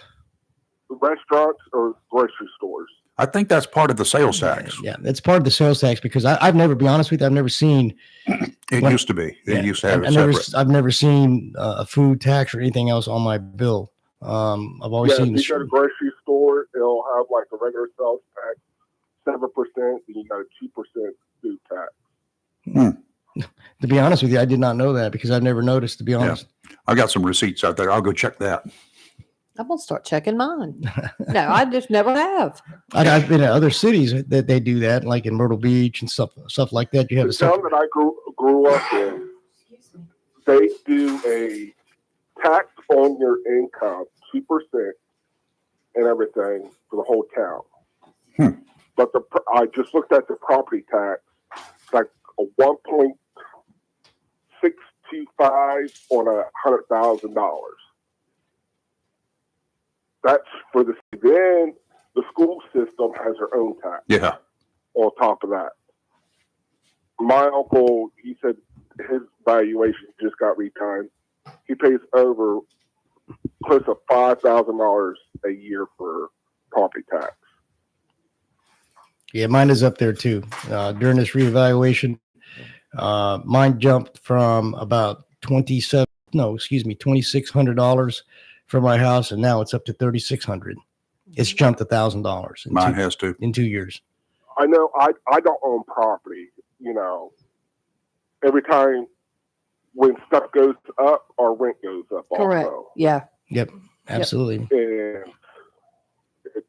The restaurants or grocery stores. I think that's part of the sales tax. Yeah, that's part of the sales tax, because I've never, be honest with you, I've never seen. It used to be. They used to have it separate. I've never seen a food tax or anything else on my bill. I've always seen. If you go to a grocery store, it'll have like a regular sales tax, 7%, and you got a 2% food tax. To be honest with you, I did not know that, because I've never noticed, to be honest. I've got some receipts out there. I'll go check that. I'm gonna start checking mine. No, I just never have. I've been at other cities that they do that, like in Myrtle Beach and stuff like that. You have The a separate, town that I grew up in, they do a tax on your income, 2% and everything for the whole town. But I just looked at the property tax, it's like a 1.625 on $100,000. That's for the then the school system has their own tax. Yeah. On top of that, my uncle, he said his valuation just got retimed. He pays over close to $5,000 a year for property tax. yeah, mine is up there too. During this reevaluation, mine jumped from about $2,600 for my house, and now it's up to $3,600. It's jumped $1,000. Mine has too. In 2 years. I know I don't own property, you know. Every time when stuff goes up, our rent goes up Correct. also. Yeah. Yep. Absolutely. And it's,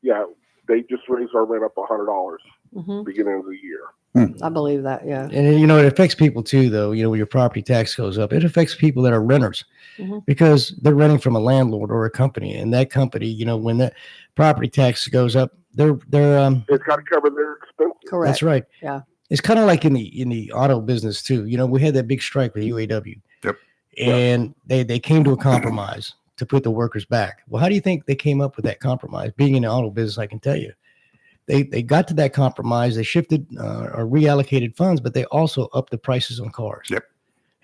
yeah, they just raised our rent up $100 beginning of the year. I believe that. Yeah. And you know, it affects people too, though. You know, when your property tax goes up, it affects people that are renters because they're renting from a landlord or a company, and that company, you know, when that property tax goes up, they're it's got to cover their expenses. Correct. That's right. Yeah. It's kind of like in the auto business too. You know, we had that big strike with UAW. Yep. And they came to a compromise to put the workers back. Well, how do you think they came up with that compromise? Being in the auto business, I can tell you. They got to that compromise. They shifted or reallocated funds, but they also upped the prices on cars. Yep.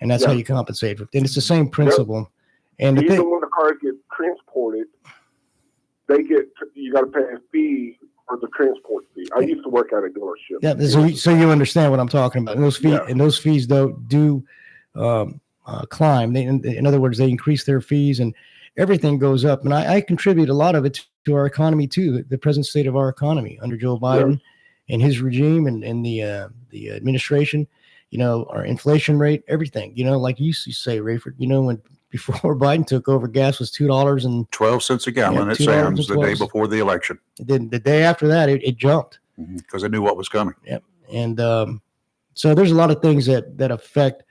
And that's how you compensate for it. And it's the same principle. And the even thing, when the cars get transported, you got to pay a fee for the transport fee. I used to work at a dealership. yeah, so you understand what I'm talking about. And those fees do climb. In other words, they increase their fees and everything goes up. And I contribute a lot of it to our economy too, the present state of our economy under Joe Biden and his regime and the administration. You know, our inflation rate, everything. You know, like you used to say, Rayford. You know, before Biden took over, gas was $2.12 a gallon at Sam's the day before the election. Then the day after that, it jumped because they knew what was coming. Yep. And so there's a lot of things that affect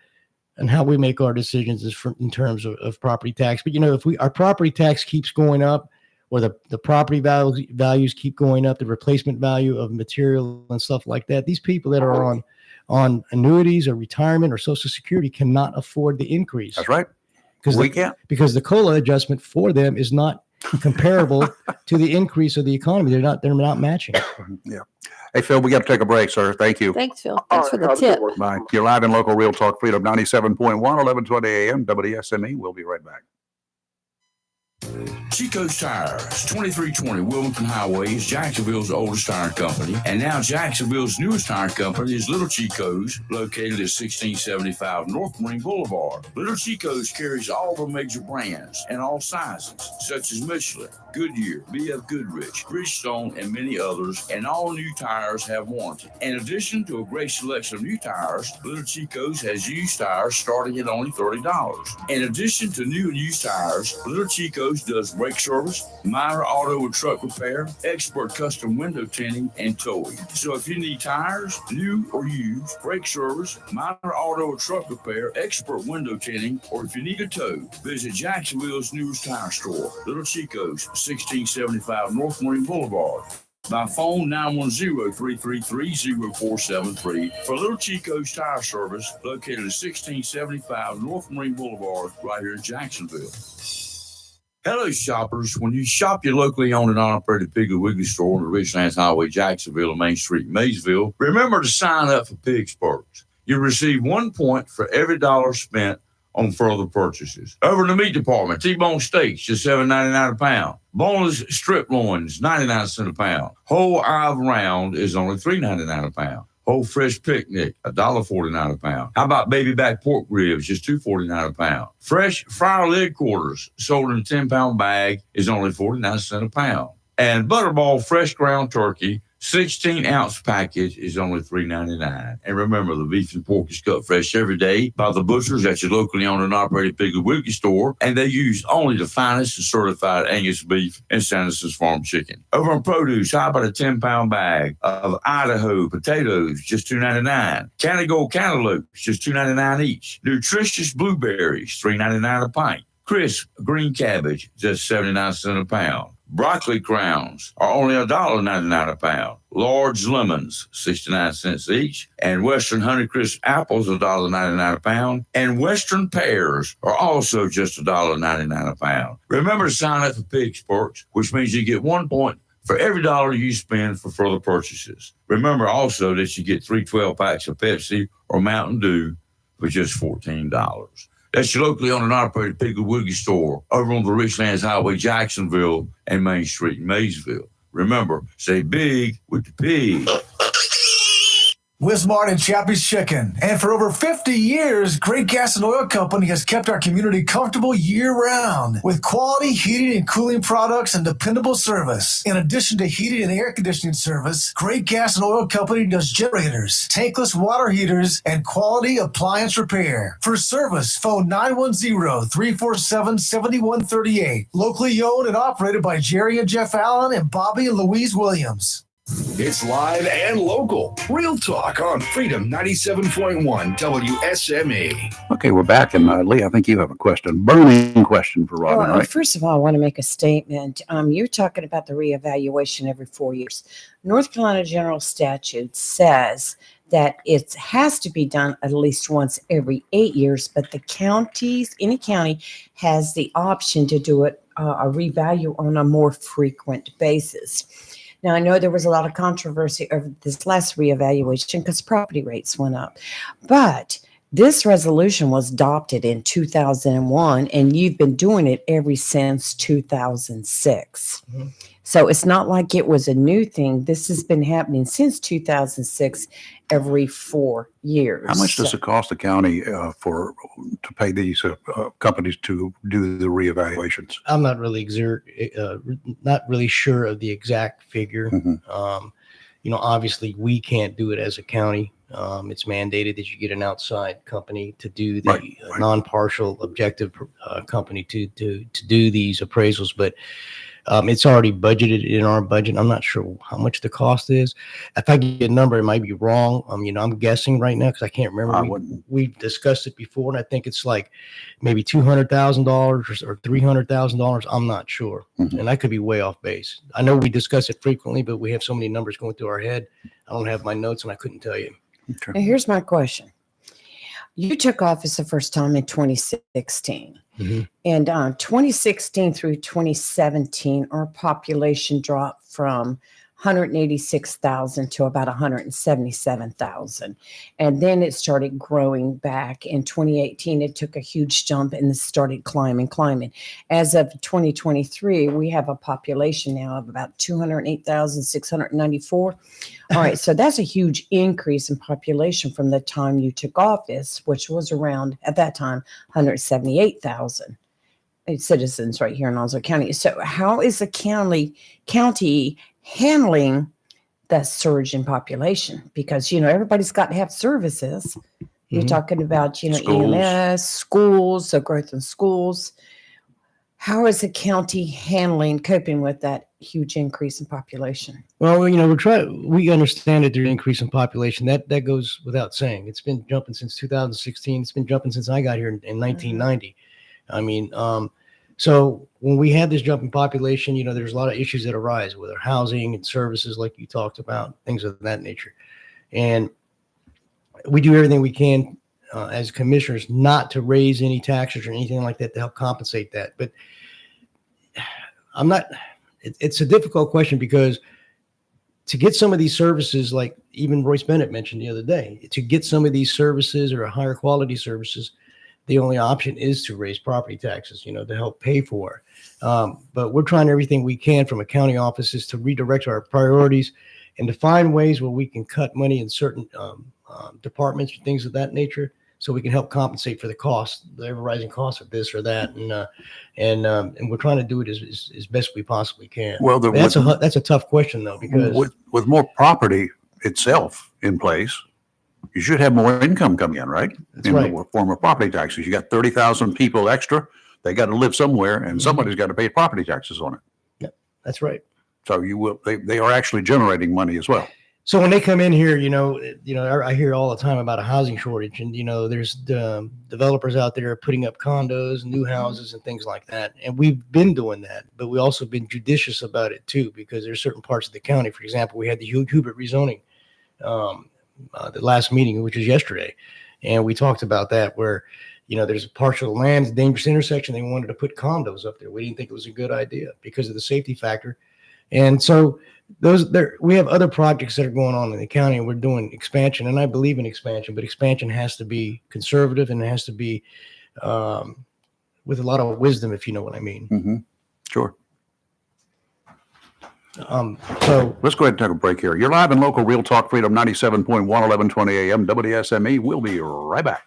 and how we make our decisions in terms of property tax. But you know, if our property tax keeps going up, or the property values keep going up, the replacement value of material and stuff like that, these people that are on annuities or retirement or Social Security cannot afford the increase. That's right. Because the COLA adjustment for them is not comparable to the increase of the economy. They're not matching. Yeah. Hey, Phil, we got to take a break, sir. Thank you. Thanks, Phil. Thanks for the tip. Bye. You're live in local Real Talk Freedom 97.1, 1120 a.m. WSME. We'll be right back. Chico's Tires, 2320 Wilmington Highway is Jacksonville's oldest tire company, and now Jacksonville's newest tire company is Little Chico's, located at 1675 North Marine Boulevard. Little Chico's carries all the major brands and all sizes, such as Michelin, Goodyear, BF Goodrich, Bridgestone, and many others, and all new tires have warranty. In addition to a great selection of new tires, Little Chico's has used tires starting at only $30. In addition to new and used tires, Little Chico's does brake service, minor auto and truck repair, expert custom window tinting, and towing. So if you need tires, new or used, brake service, minor auto or truck repair, expert window tinting, or if you need a tow, visit Jacksonville's newest tire store, Little Chico's, 1675 North Marine Boulevard. By phone, 910-333-0473 for Little Chico's Tire Service, located at 1675 North Marine Boulevard, right here in Jacksonville. Hello, shoppers. When you shop your locally owned and operated Piggly Wiggly store on the Richlands Highway, Jacksonville, and Main Street, Maysville, remember to sign up for Pig Sparks. You receive 1 point for every dollar spent on further purchases. Over in the meat department, T-bone steaks, just $7.99 a pound. Boneless strip loins, 99 cents a pound. Whole Ive round is only $3.99 a pound. Whole fresh picnic, $1.49 a pound. How about baby back pork ribs, just $2.49 a pound. Fresh fryer leg quarters, sold in a 10-pound bag, is only 49 cents a pound. And Butterball fresh ground turkey, 16-ounce package is only $3.99. And remember, the beef and pork is cut fresh every day by the butchers at your locally owned and operated Piggly Wiggly store, and they use only the finest and certified Angus beef and Sanderson's Farm chicken. Over on produce, how about a 10-pound bag of Idaho potatoes, just $2.99. Canada cantaloupes, just $2.99 each. Nutritious blueberries, $3.99 a pint. Crisp green cabbage, just 79 cents a pound. Broccoli crowns are only $1.99 a pound. Large lemons, 69 cents each. And Western Honeycrisp apples, $1.99 a pound. And Western pears are also just $1.99 a pound. Remember to sign up for Pig's Perks, which means you get 1 point for every dollar you spend for further purchases. Remember also that you get 3 12-packs of Pepsi or Mountain Dew for just $14. That's your locally owned and operated Piggly Wiggly store over on the Richlands Highway, Jacksonville, and Main Street in Maysville. Remember, say big with the pig. Wismart and Chappie's Chicken. And for over 50 years, Great Gas and Oil Company has kept our community comfortable year-round with quality heating and cooling products and dependable service. In addition to heating and air conditioning service, Great Gas and Oil Company does generators, tankless water heaters, and quality appliance repair. For service, phone 910-347-7138. Locally owned and operated by Jerry and Jeff Allen and Bobby and Louise Williams. It's live and local. Real talk on Freedom 97.1 WSME. Okay, we're back. And Lee, I think you have a question, burning question for Robin, Well, right? first of all, I want to make a statement. You're talking about the reevaluation every 4 years. North Carolina General Statute says that it has to be done at least once every 8 years, but the counties, any county has the option to do it, a revalue on a more frequent basis. Now, I know there was a lot of controversy over this last reevaluation because property rates went up, but this resolution was adopted in 2001, and you've been doing it ever since 2006. Mm-hmm. So it's not like it was a new thing. This has been happening since 2006, every 4 years. How much does it cost the county to pay these companies to do the reevaluations? I'm not really not really sure of the exact figure. Obviously we can't do it as a county. It's mandated that you get an outside company to do the non-partial objective company to do these appraisals, but it's already budgeted in our budget. I'm not sure how much the cost is. If I get a number, it might be wrong. I'm guessing right now because I can't remember. We discussed it before, and I think it's like maybe $200,000 or $300,000. I'm not sure, and I could be way off base. I know we discuss it frequently, but we have so many numbers going through our head. I don't have my notes, and I couldn't tell you. Now, here's my question. You took office the first time in 2016. Mm-hmm. And 2016 through 2017, our population dropped from 186,000 to about 177,000. And then it started growing back. In 2018, it took a huge jump and it started climbing. As of 2023, we have a population now of about 208,694. All right, so that's a huge increase in population from the time you took office, which was around, at that time, 178,000 citizens right here in Onslow County. So how is the county handling the surge in population? Because, everybody's got to have services. You're talking about, schools. EMS, schools, so growth in schools. How is the county coping with that huge increase in population? Well, we understand that there's an increase in population. That goes without saying. It's been jumping since 2016. It's been jumping since I got here in 1990. So when we had this jump in population, there's a lot of issues that arise with our housing and services, like you talked about, things of that nature. And we do everything we can as commissioners not to raise any taxes or anything like that to help compensate that. But it's a difficult question because to get some of these services, like even Royce Bennett mentioned the other day, to get some of these services or higher quality services, the only option is to raise property taxes, to help pay for it. But we're trying everything we can from a county offices to redirect our priorities and to find ways where we can cut money in certain departments or things of that nature so we can help compensate for the cost, the ever rising cost of this or that, and we're trying to do it as best we possibly can. Well, that's a tough question though, because with more property itself in place, you should have more income coming in, right? That's in right. the form of property taxes. You got 30,000 people extra. They got to live somewhere, and somebody's got to pay property taxes on it. Yep, that's right. So they are actually generating money as well. So when they come in here, I hear all the time about a housing shortage, and there's developers out there putting up condos, new houses, and things like that. And we've been doing that, but we also been judicious about it too, because there's certain parts of the county. For example, we had the Hubert rezoning, the last meeting, which was yesterday, and we talked about that where there's a partial land, dangerous intersection. They wanted to put condos up there. We didn't think it was a good idea because of the safety factor, and so. We have other projects that are going on in the county, and we're doing expansion, and I believe in expansion, but expansion has to be conservative and it has to be with a lot of wisdom, if you know what I mean. Mm-hmm. Sure. So let's go ahead and take a break here. You're live in local Real Talk Freedom 97.1, 1120 AM, WSME. We'll be right back.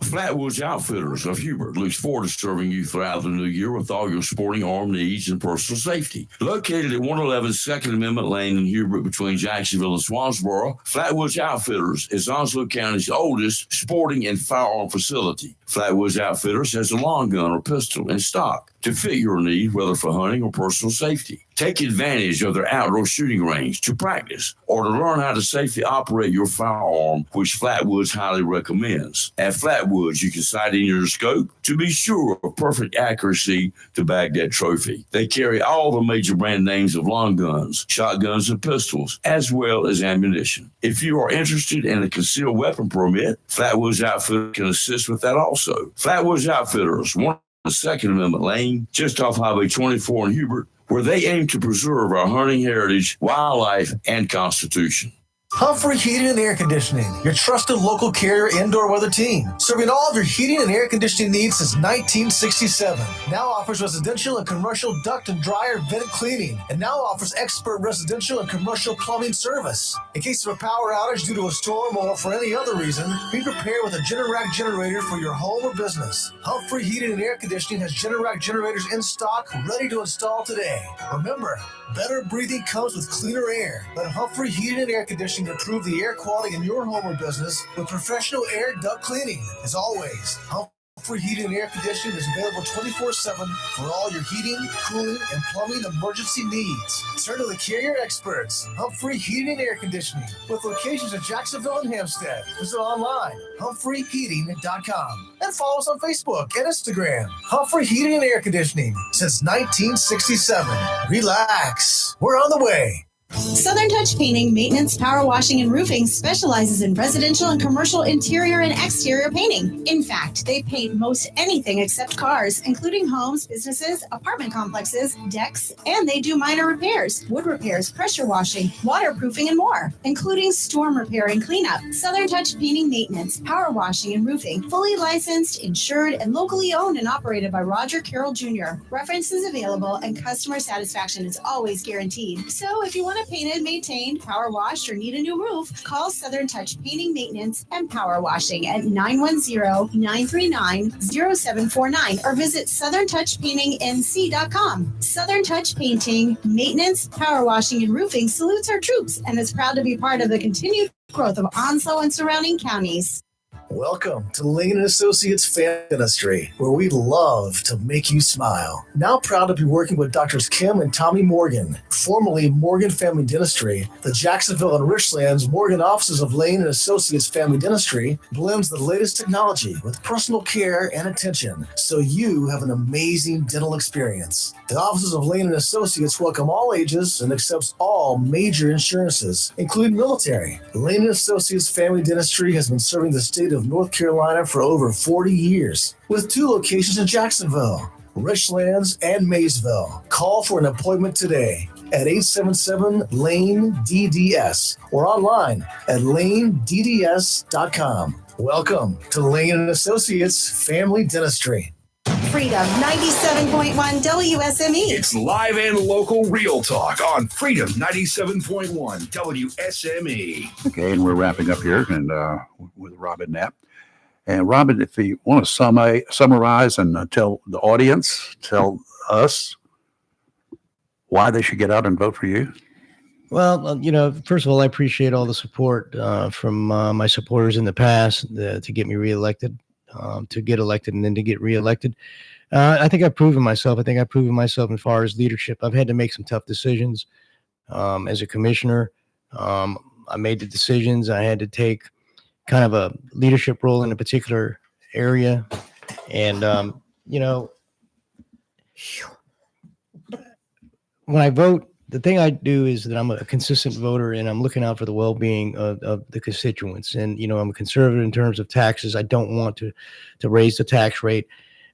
Flatwoods Outfitters of Hubert looks forward to serving you throughout the new year with all your sporting arm needs and personal safety. Located at 111 Second Amendment Lane in Hubert between Jacksonville and Swansboro, Flatwoods Outfitters is Onslow County's oldest sporting and firearm facility. Flatwoods Outfitters has a long gun or pistol in stock to fit your need, whether for hunting or personal safety. Take advantage of their outdoor shooting range to practice or to learn how to safely operate your firearm, which Flatwoods highly recommends. At Flatwoods, you can sight in your scope to be sure of perfect accuracy to bag that trophy. They carry all the major brand names of long guns, shotguns, and pistols, as well as ammunition. If you are interested in a concealed weapon permit, Flatwoods Outfitters can assist with that also. Flatwoods Outfitters, 1 Second Amendment Lane, just off Highway 24 in Hubert, where they aim to preserve our hunting heritage, wildlife, and constitution. Humphrey Heating and Air Conditioning, your trusted local carrier indoor weather team, serving all of your heating and air conditioning needs since 1967. Now offers residential and commercial duct and dryer vent cleaning, and now offers expert residential and commercial plumbing service. In case of a power outage due to a storm or for any other reason, be prepared with a Generac generator for your home or business. Humphrey Heating and Air Conditioning has Generac generators in stock, ready to install today. Remember, better breathing comes with cleaner air. Let Humphrey Heating and Air Conditioning improve the air quality in your home or business with professional air duct cleaning. As always, Humphrey Heating and Air Conditioning is available 24/7 for all your heating, cooling, and plumbing emergency needs. Turn to the carrier experts, Humphrey Heating and Air Conditioning, with locations in Jacksonville and Hampstead. Visit online, humphreyheating.com, and follow us on Facebook and Instagram. Humphrey Heating and Air Conditioning since 1967. Relax, we're on the way. Southern Touch Painting, Maintenance, Power Washing, and Roofing specializes in residential and commercial interior and exterior painting. In fact, they paint most anything except cars, including homes, businesses, apartment complexes, decks, and they do minor repairs, wood repairs, pressure washing, waterproofing, and more, including storm repair and cleanup. Southern Touch Painting, Maintenance, Power Washing, and Roofing, fully licensed, insured, and locally owned and operated by Roger Carroll Jr. References available and customer satisfaction is always guaranteed. So if you want to painted, maintained, power washed, or need a new roof, call Southern Touch Painting, Maintenance, and Power Washing at 910-939-0749 or visit southerntouchpaintingnc.com. Southern Touch Painting, Maintenance, Power Washing, and Roofing salutes our troops and is proud to be part of the continued growth of Onslow and surrounding counties. Welcome to Lane & Associates Family Dentistry, where we love to make you smile. Now proud to be working with Drs. Kim and Tommy Morgan, formerly Morgan Family Dentistry. The Jacksonville and Richlands Morgan offices of Lane & Associates Family Dentistry blends the latest technology with personal care and attention, so you have an amazing dental experience. The offices of Lane & Associates welcome all ages and accepts all major insurances, including military. Lane & Associates Family Dentistry has been serving the state of North Carolina for over 40 years, with 2 locations in Jacksonville, Richlands, and Maysville. Call for an appointment today at 877-LANE-DDS or online at lanedds.com. Welcome to Lane & Associates Family Dentistry. Freedom 97.1 WSME. It's live and local real talk on Freedom 97.1 WSME. Okay, and we're wrapping up here and with Robin Knapp. And Robin, if you want to summarize and tell the audience, tell us why they should get out and vote for you. Well, first of all, I appreciate all the support from my supporters in the past to get me reelected, to get elected and then to get reelected. I think I've proven myself. I think I've proven myself as far as leadership. I've had to make some tough decisions as a commissioner. I made the decisions. I had to take kind of a leadership role in a particular area. And, when I vote, the thing I do is that I'm a consistent voter and I'm looking out for the well-being of the constituents. And, I'm a conservative in terms of taxes. I don't want to raise the tax rate.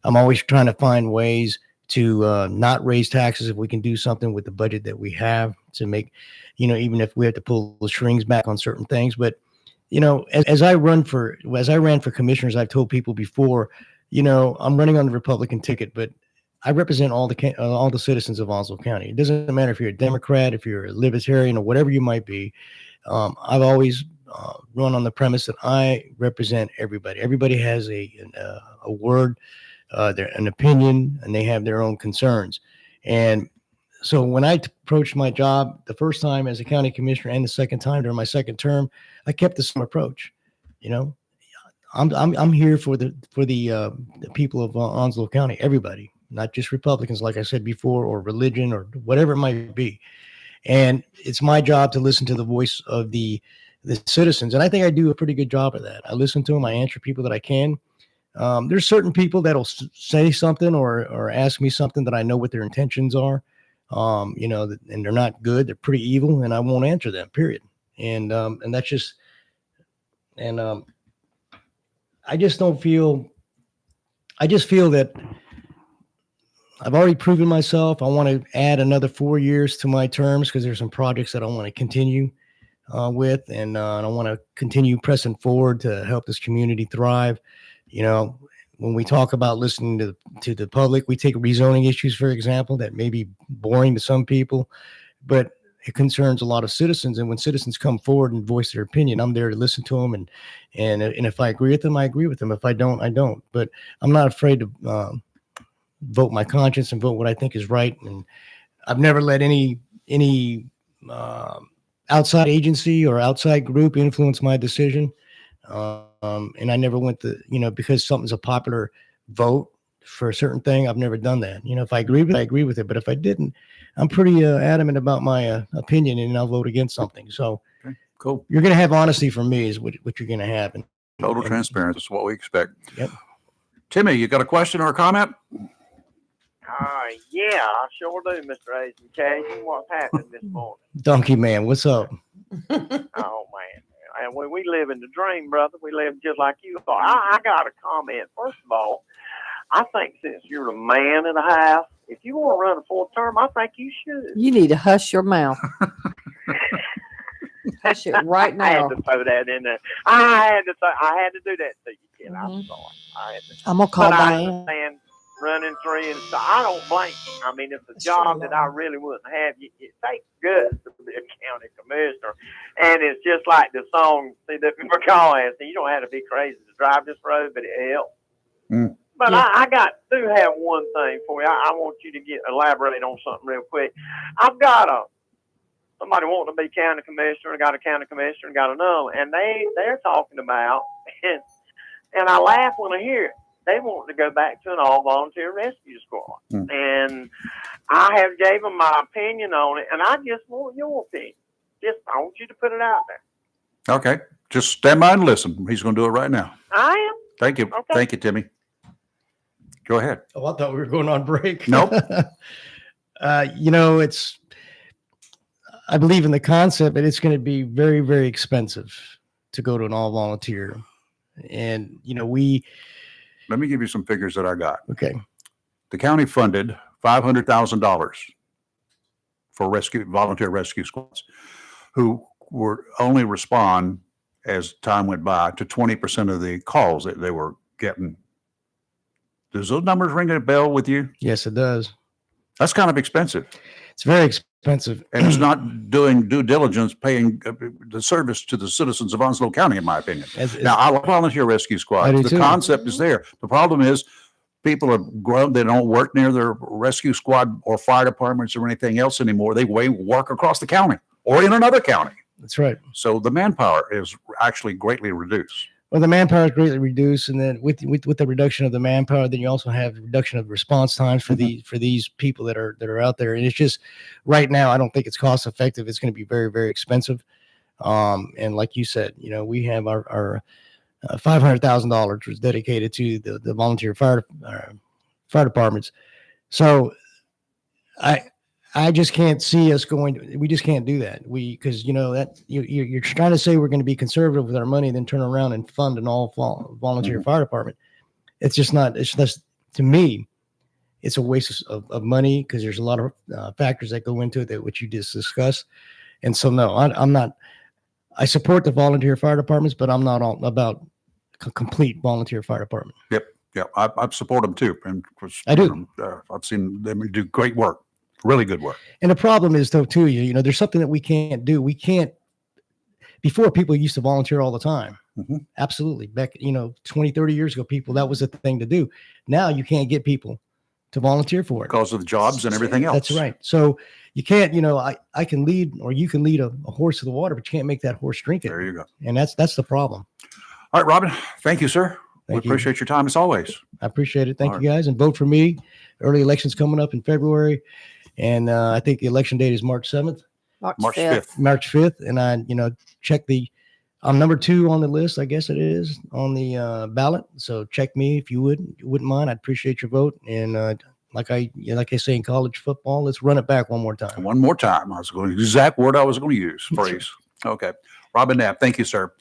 I'm always trying to find ways to not raise taxes if we can do something with the budget that we have to make, even if we have to pull the strings back on certain things. But, as I ran for commissioners, I've told people before, I'm running on the Republican ticket, but I represent all the citizens of Onslow County. It doesn't matter if you're a Democrat, if you're a Libertarian, or whatever you might be. I've always run on the premise that I represent everybody. Everybody has a word, an opinion, and they have their own concerns. And so when I approached my job the first time as a county commissioner and the second time during my second term, I kept the same approach. I'm here for the people of Onslow County, everybody, not just Republicans, like I said before, or religion or whatever it might be. And it's my job to listen to the voice of the citizens. And I think I do a pretty good job of that. I listen to them. I answer people that I can. There's certain people that'll say something or ask me something that I know what their intentions are, and they're not good. They're pretty evil, and I won't answer them, period. And that's just, I just feel that I've already proven myself. I want to add another 4 years to my terms because there's some projects that I want to continue with, and I want to continue pressing forward to help this community thrive. When we talk about listening to the public, we take rezoning issues, for example, that may be boring to some people, but it concerns a lot of citizens. And when citizens come forward and voice their opinion, I'm there to listen to them. And if I agree with them, I agree with them. If I don't, I don't. But I'm not afraid to vote my conscience and vote what I think is right. And I've never let any outside agency or outside group influence my decision. And I never went because something's a popular vote for a certain thing. I've never done that. If I agree with it, I agree with it. But if I didn't, I'm pretty adamant about my opinion, and I'll vote against something. So okay, cool. You're going to have honesty from me is what you're going to have. Total transparency is what we expect. Yep. Timmy, you got a question or a comment? Yeah, I sure do, Mr. Agent Cajun. What's happening this morning? Donkey Man, what's up? Oh, man. And we live in the dream, brother. We live just like you. I got a comment. First of all, I think since you're the man of the house, if you want to run a full term, I think you should. You need to hush your mouth. Hush it right now. I had to throw that in there. I had to do that to you, kid. I'm sorry. I'm going to call but I Diane. understand running 3 and stuff. I don't blame you. I mean, it's a job that I really wouldn't have. It takes guts to be a county commissioner. And it's just like the song, see, that McCall has, you don't have to be crazy to drive this road, but it helps. Mm. But I do have one thing for you. I want you to elaborate on something real quick. I've got somebody wanting to be county commissioner, got a county commissioner, got another, and they're talking about, and I laugh when I hear it. They want to go back to an all-volunteer rescue squad. And I have gave them my opinion on it, and I just want your opinion. I want you to put it out there. Okay. Just stand by and listen. He's going to do it right now. I am. Thank you. Okay. Thank you, Timmy. Go ahead. Oh, I thought we were going on break. Nope. I believe in the concept, but it's going to be very, very expensive to go to an all-volunteer. And, let me give you some figures that I got. Okay. The county funded $500,000 for volunteer rescue squads who were only respond as time went by to 20% of the calls that they were getting Does those numbers ring a bell with you? Yes, it does. That's kind of expensive. It's very expensive. And it's not doing due diligence, paying the service to the citizens of Onslow County, in my opinion. Now, I love volunteer rescue I squads. do The too. concept is there. The problem is people have grown. They don't work near their rescue squad or fire departments or anything else anymore. They work across the county or in another county. That's right. So the manpower is actually greatly reduced. Well, the manpower is greatly reduced, and then with the reduction of the manpower, then you also have the reduction of response times for these people that are out there. And it's just right now, I don't think it's cost effective. It's going to be very, very expensive. And like you said, we have our $500,000 was dedicated to the volunteer fire departments. So I just can't see us going. We just can't do that. Because that you're trying to say we're going to be conservative with our money, then turn around and fund an all volunteer fire department. It's just not. It's just, to me, it's a waste of money because there's a lot of factors that go into it that which you just discussed. And so no, I'm not. I support the volunteer fire departments, but I'm not all about complete volunteer fire department. Yep. I support them too, and I do. I've seen them do great work. Really good work. And the problem is, though, too, there's something that we can't do. We can't. Before, people used to volunteer all the time. Mm-hmm. Absolutely. Back, 20, 30 years ago, that was a thing to do. Now you can't get people to volunteer for it because of the jobs and everything else. That's right. So you can't, I can lead, or you can lead a horse to the water, but you can't make that horse drink it. There you go. And that's the problem. All right, Robin. Thank you, sir. Thank we you. appreciate your time as always. I appreciate it. Thank you, guys. And vote for me. Early elections coming up in February. And I think the election date is March 7th. March 5th. March 5th. And I, check I'm number 2 on the list, I guess it is, on the ballot. So check me if you wouldn't mind. I'd appreciate your vote. And like I say in college football, let's run it back one more time. One more time. I was going to exact word I was going to use. Phrase. Okay. Robin Knapp, thank you, sir.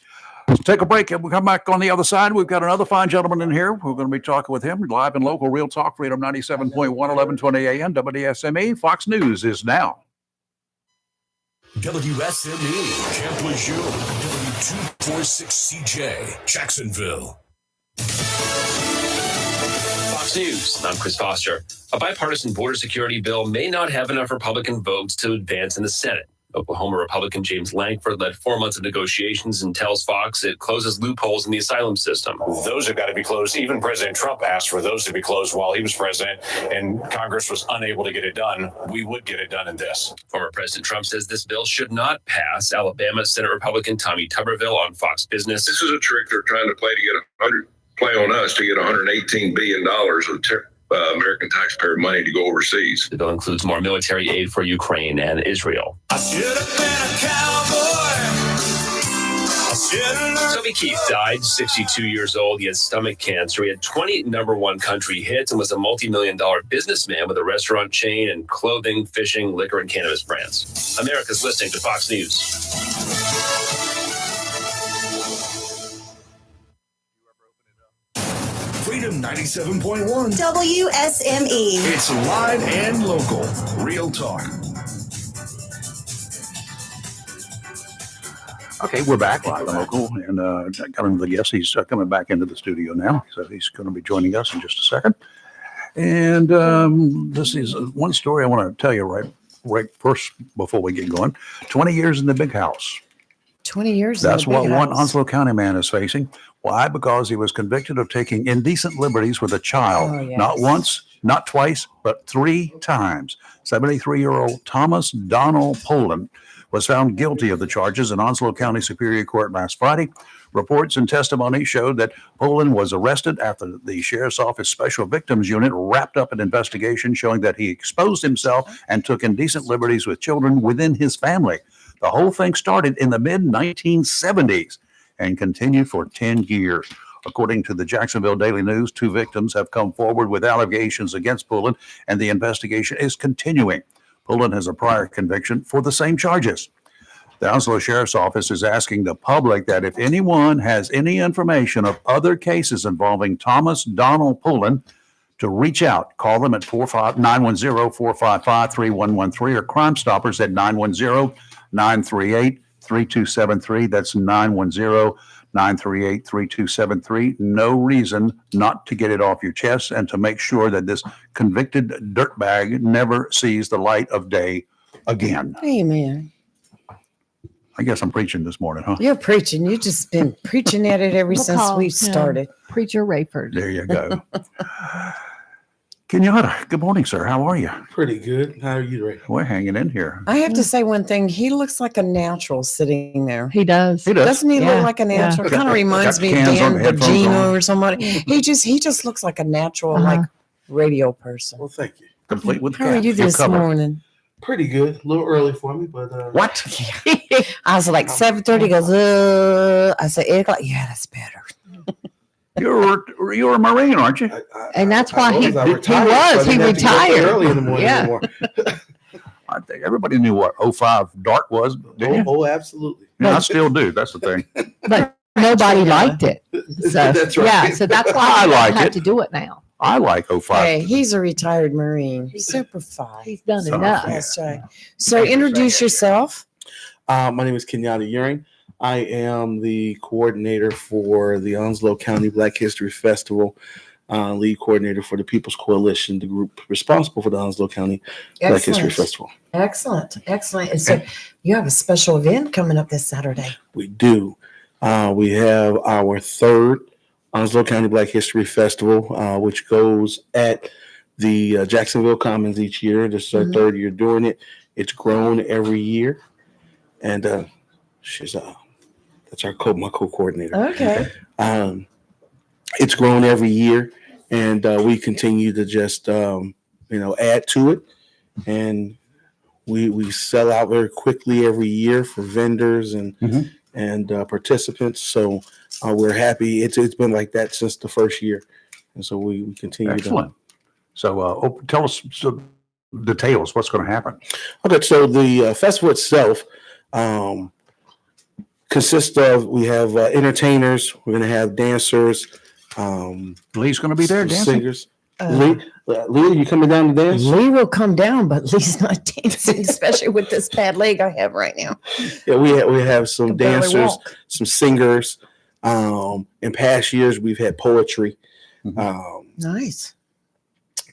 Let's take a break and we'll come back on the other side. We've got another fine gentleman in here. We're going to be talking with him live and local, Real Talk, Freedom 97.1, 1120 AM, WSME. Fox News is now. WSME, Camp Lejeune, W246CJ, Jacksonville. Fox News, I'm Chris Foster. A bipartisan border security bill may not have enough Republican votes to advance in the Senate. Oklahoma Republican James Lankford led 4 months of negotiations and tells Fox it closes loopholes in the asylum system. Those have got to be closed. Even President Trump asked for those to be closed while he was president, and Congress was unable to get it done. We would get it done in this. Former President Trump says this bill should not pass. Alabama Senate Republican Tommy Tuberville on Fox Business. This is a trick they're trying to play to play on us to get $118 billion of American taxpayer money to go overseas. The bill includes more military aid for Ukraine and Israel. I should have been a cowboy. Toby Keith died, 62 years old. He had stomach cancer. He had 20 #1 country hits and was a multi-million-dollar businessman with a restaurant chain and clothing, fishing, liquor, and cannabis brands. America's listening to Fox News. Freedom 97.1 WSME. It's live and local. Real Talk. Okay, we're back live and local, and got him the guest. He's coming back into the studio now, so he's going to be joining us in just a second. And this is one story I want to tell you right first before we get going. 20 years in the big house. 20 years. That's in the what big one house. Onslow County man is facing. Why? Because he was convicted of taking indecent liberties with a child. Oh, yes. Not once, not twice, but 3 times. 73-year-old Thomas Donald Poland was found guilty of the charges in Onslow County Superior Court last Friday. Reports and testimony showed that Poland was arrested after the Sheriff's Office Special Victims Unit wrapped up an investigation showing that he exposed himself and took indecent liberties with children within his family. The whole thing started in the mid-1970s and continued for 10 years. According to the Jacksonville Daily News, 2 victims have come forward with allegations against Poland, and the investigation is continuing. Poland has a prior conviction for the same charges. The Onslow Sheriff's Office is asking the public that if anyone has any information of other cases involving Thomas Donald Poland, to reach out. Call them at 910-455-3113 or Crime Stoppers at 910-938-3273. That's 938-3273. No reason not to get it off your chest and to make sure that this convicted dirtbag never sees the light of day again. Amen. I guess I'm preaching this morning, huh? You're preaching. You've just been preaching at it ever We'll since call we him started. Preacher Rayford. There you go. Kenyatta, good morning, sir. How are you? Pretty good. How are you, Ray? We're hanging in here. I have to say one thing. He looks like a natural sitting there. He does. He does. Doesn't he look like a natural? Kind of reminds me of Dan Bongino or somebody. He just looks like a natural, like radio person. Well, thank you. Complete with How are you this morning? Pretty good. A little early for me, but What? I was like 7:30. He goes, I said 8 o'clock. Yeah, that's better. You're a Marine, aren't you? And that's why he retired, was. so I He didn't have to get up retired. early in the morning Yeah. anymore. I think everybody knew what 05 Dart was, didn't you? Oh, absolutely. Yeah, I still do. That's the thing. But nobody liked it. So, That's right. Yeah, so that's why I I like have it. to do it now. I like 05. Hey, he's a retired Marine. Super fine. He's done So, enough. That's right. So introduce yourself. My name is Kenyatta Uring. I am the coordinator for the Onslow County Black History Festival, lead coordinator for the People's Coalition, the group responsible for the Onslow County Black History Excellent. Festival. Excellent. And so you have a special event coming up this Saturday. We do. We have our third Onslow County Black History Festival, which goes at the Jacksonville Commons each year. This is our third year doing it. It's grown every year. And she's that's my co-coordinator. Okay. It's grown every year, and we continue to just add to it, and we sell out very quickly every year for vendors and participants. So we're happy. It's been like that since the first year, and so we continue. Excellent. So tell us some details. What's going to happen? Okay, so the festival itself consists of, we have entertainers, we're going to have dancers. Lee's going to be there dancing? Singers. Lee, you coming down to dance? Lee will come down, but Lee's not dancing, especially with this bad leg I have right now. Yeah, we have some Can barely dancers, walk. some singers. In past years, we've had poetry. Nice.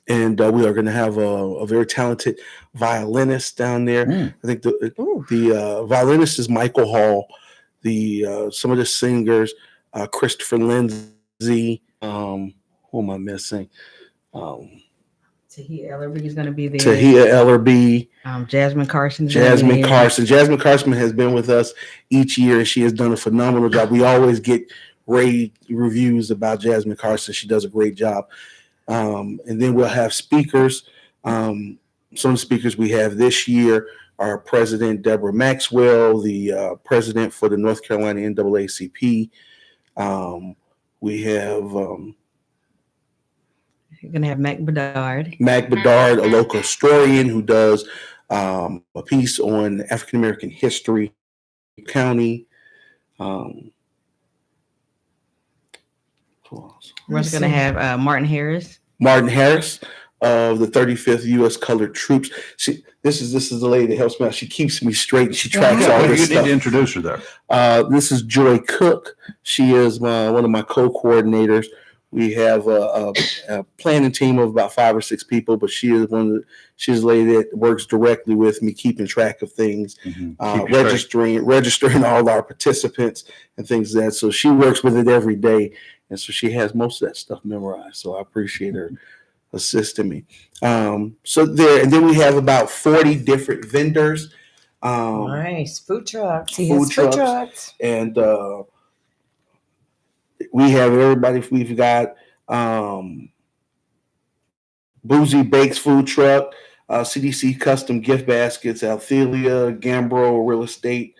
And we are going to have a very talented violinist down there. I think the violinist is Michael Hall. Some of the singers, Christopher Lindsay. Who am I missing? Tahia Ellerby is going to be there. Tahia Ellerby. Jasmine Carson. Jasmine Carson has been with us each year, and she has done a phenomenal job. We always get rave reviews about Jasmine Carson. She does a great job. And then we'll have speakers. Some of the speakers we have this year are President Deborah Maxwell, the president for the North Carolina NAACP. We have You're going to have Mac Bedard. Mac Bedard, a local historian who does a piece on African American history, county. We're also going to have Martin Harris. Martin Harris of the 35th U.S. Colored Troops. This is the lady that helps me out. She keeps me straight. She tracks all this You stuff. need to introduce her there. This is Joy Cook. She is one of my co-coordinators. We have a planning team of about 5 or 6 people, but she is she's the lady that works directly with me, keeping track of things, registering all our participants and things like that. So she works with it every day, and so she has most of that stuff memorized. So I appreciate her assisting me. And then we have about 40 different vendors. Nice. Food trucks. He Food has food trucks. trucks. And we have everybody. We've got Boozy Bakes food truck, CDC custom gift baskets, Althelia, Gambro Real Estate.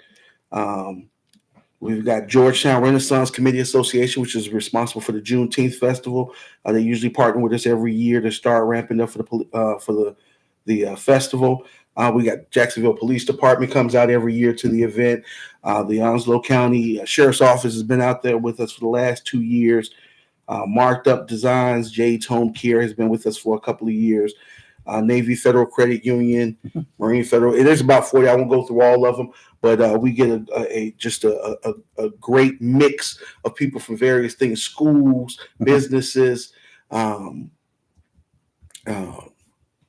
We've got Georgetown Renaissance Committee Association, which is responsible for the Juneteenth festival. They usually partner with us every year to start ramping up for the festival. We got Jacksonville Police Department comes out every year to the event. The Onslow County Sheriff's Office has been out there with us for the last 2 years. Marked Up Designs, Jade's Home Care has been with us for a couple of years. Navy Federal Credit Union, Marine Federal. There's about 40. I won't go through all of them, but we get a great mix of people from various things, schools, businesses,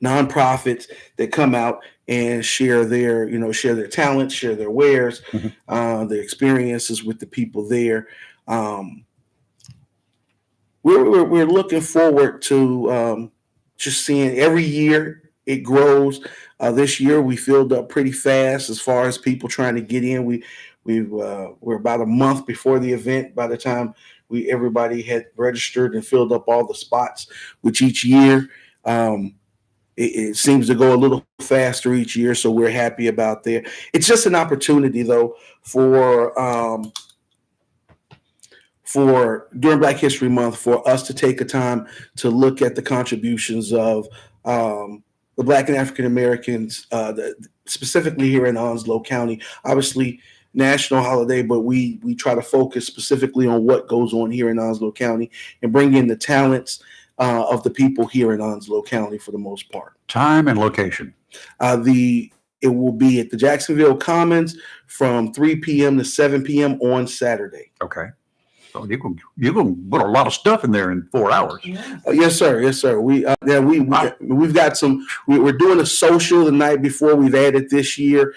nonprofits that come out and share their talents, share their wares, their experiences with the people there. We're looking forward to just seeing every year it grows. This year we filled up pretty fast as far as people trying to get in. We're about a month before the event by the time everybody had registered and filled up all the spots, which each year it seems to go a little faster each year. So we're happy about that. It's just an opportunity though for during Black History Month for us to take a time to look at the contributions of the Black and African Americans, specifically here in Onslow County. Obviously, national holiday, but we try to focus specifically on what goes on here in Onslow County and bring in the talents of the people here in Onslow County for the most part. Time and location. It will be at the Jacksonville Commons from 3 p.m. to 7 p.m. on Saturday. Okay. So you can put a lot of stuff in there in 4 hours. Yes, sir. Yes, sir. We've got some. We're doing a social the night before. We've added this year.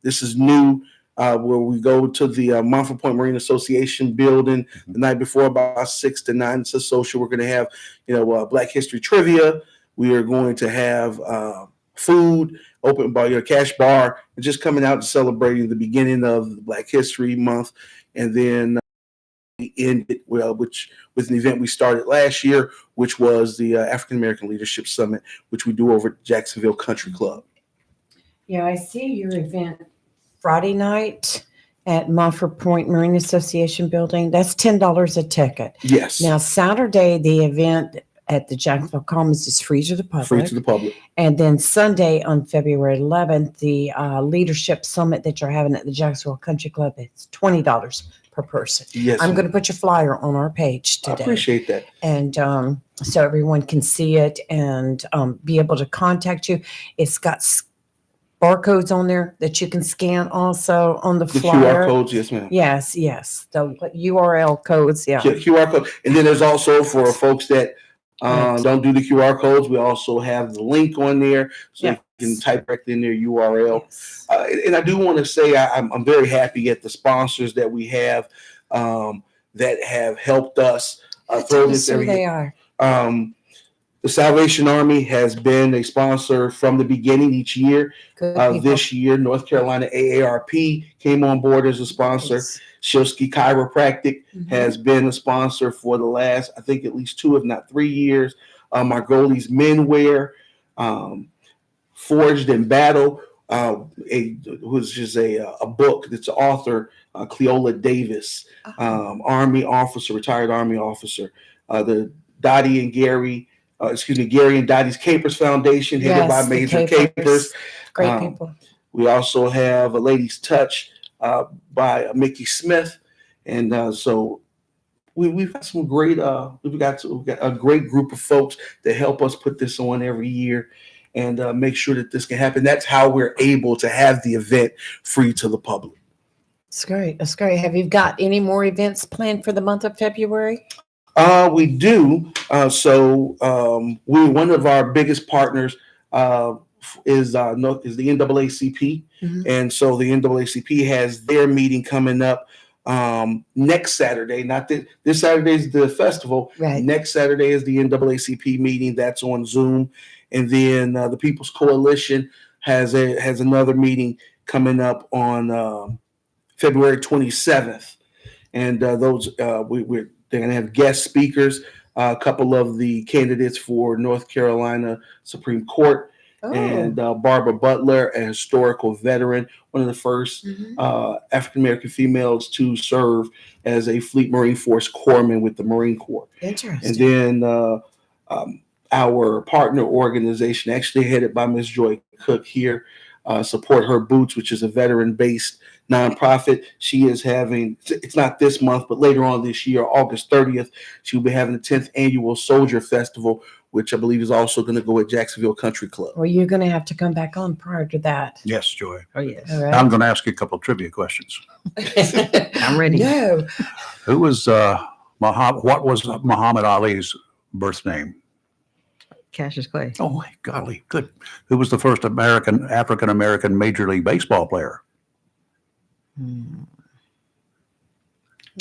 This is new. Where we go to the Montford Point Marine Association building the night before about 6 to 9. It's a social. We're going to have Black History trivia. We are going to have food, open bar, cash bar, and just coming out and celebrating the beginning of the Black History Month, and then. End it with an event we started last year, which was the African American Leadership Summit, which we do over at Jacksonville Country Club. Yeah, I see your event Friday night at Montford Point Marine Association building. That's $10 a ticket. Yes. Now Saturday the event at the Jacksonville Commons is free to the public. Free to the public. And then Sunday on February 11th, the Leadership Summit that you're having at the Jacksonville Country Club, it's $20 per person. Yes, I'm ma'am. going to put your flyer on our page today. I appreciate that. And so everyone can see it and be able to contact you. It's got barcodes on there that you can scan also on the flyer. QR codes, yes, ma'am. Yes. The URL codes, yeah. QR code. And then there's also for folks that don't do the QR codes, we also have the link on there so you can type directly in their URL. And I do want to say I'm very happy at the sponsors that we have that have helped us throw this every year. They are. The Salvation Army has been a sponsor from the beginning each year. This year, North Carolina AARP came on board as a sponsor. Shilsky Chiropractic has been a sponsor for the last, I think, at least 2, if not 3 years. Margoli's Menwear, Forged in Battle, who's just a book that's author, Cleola Davis, Army officer, retired Army officer. The Dottie and Gary and Dottie's Capers Foundation, headed by Major Capers. Great people. We also have a Ladies Touch by Mickey Smith, and so we've got some great. We've got a great group of folks that help us put this on every year and make sure that this can happen. That's how we're able to have the event free to the public. That's great. That's great. Have you got any more events planned for the month of February? We do. One of our biggest partners is the NAACP, and so the NAACP has their meeting coming up next Saturday. Not this Saturday is the festival. Right. Next Saturday is the NAACP meeting. That's on Zoom, and then the People's Coalition has another meeting coming up on February 27th, and those they're going to have guest speakers, a couple of the candidates for North Carolina Supreme Court, and Barbara Butler, a historical veteran, one of the first African-American females to serve as a Fleet Marine Force corpsman with the Marine Corps. Interesting. And then our partner organization, actually headed by Ms. Joy Cook here, Support Her Boots, which is a veteran-based nonprofit. She is having, it's not this month, but later on this year, August 30th, she will be having the 10th annual Soldier Festival, which I believe is also going to go at Jacksonville Country Club. Well, you're going to have to come back on prior to that. Yes, Joy. Oh, yes. All right. I'm going to ask you a couple of trivia questions. I'm ready. No. Who was what was Muhammad Ali's birth name? Cassius Clay. Oh, my golly, good. Who was the first African American Major League Baseball player?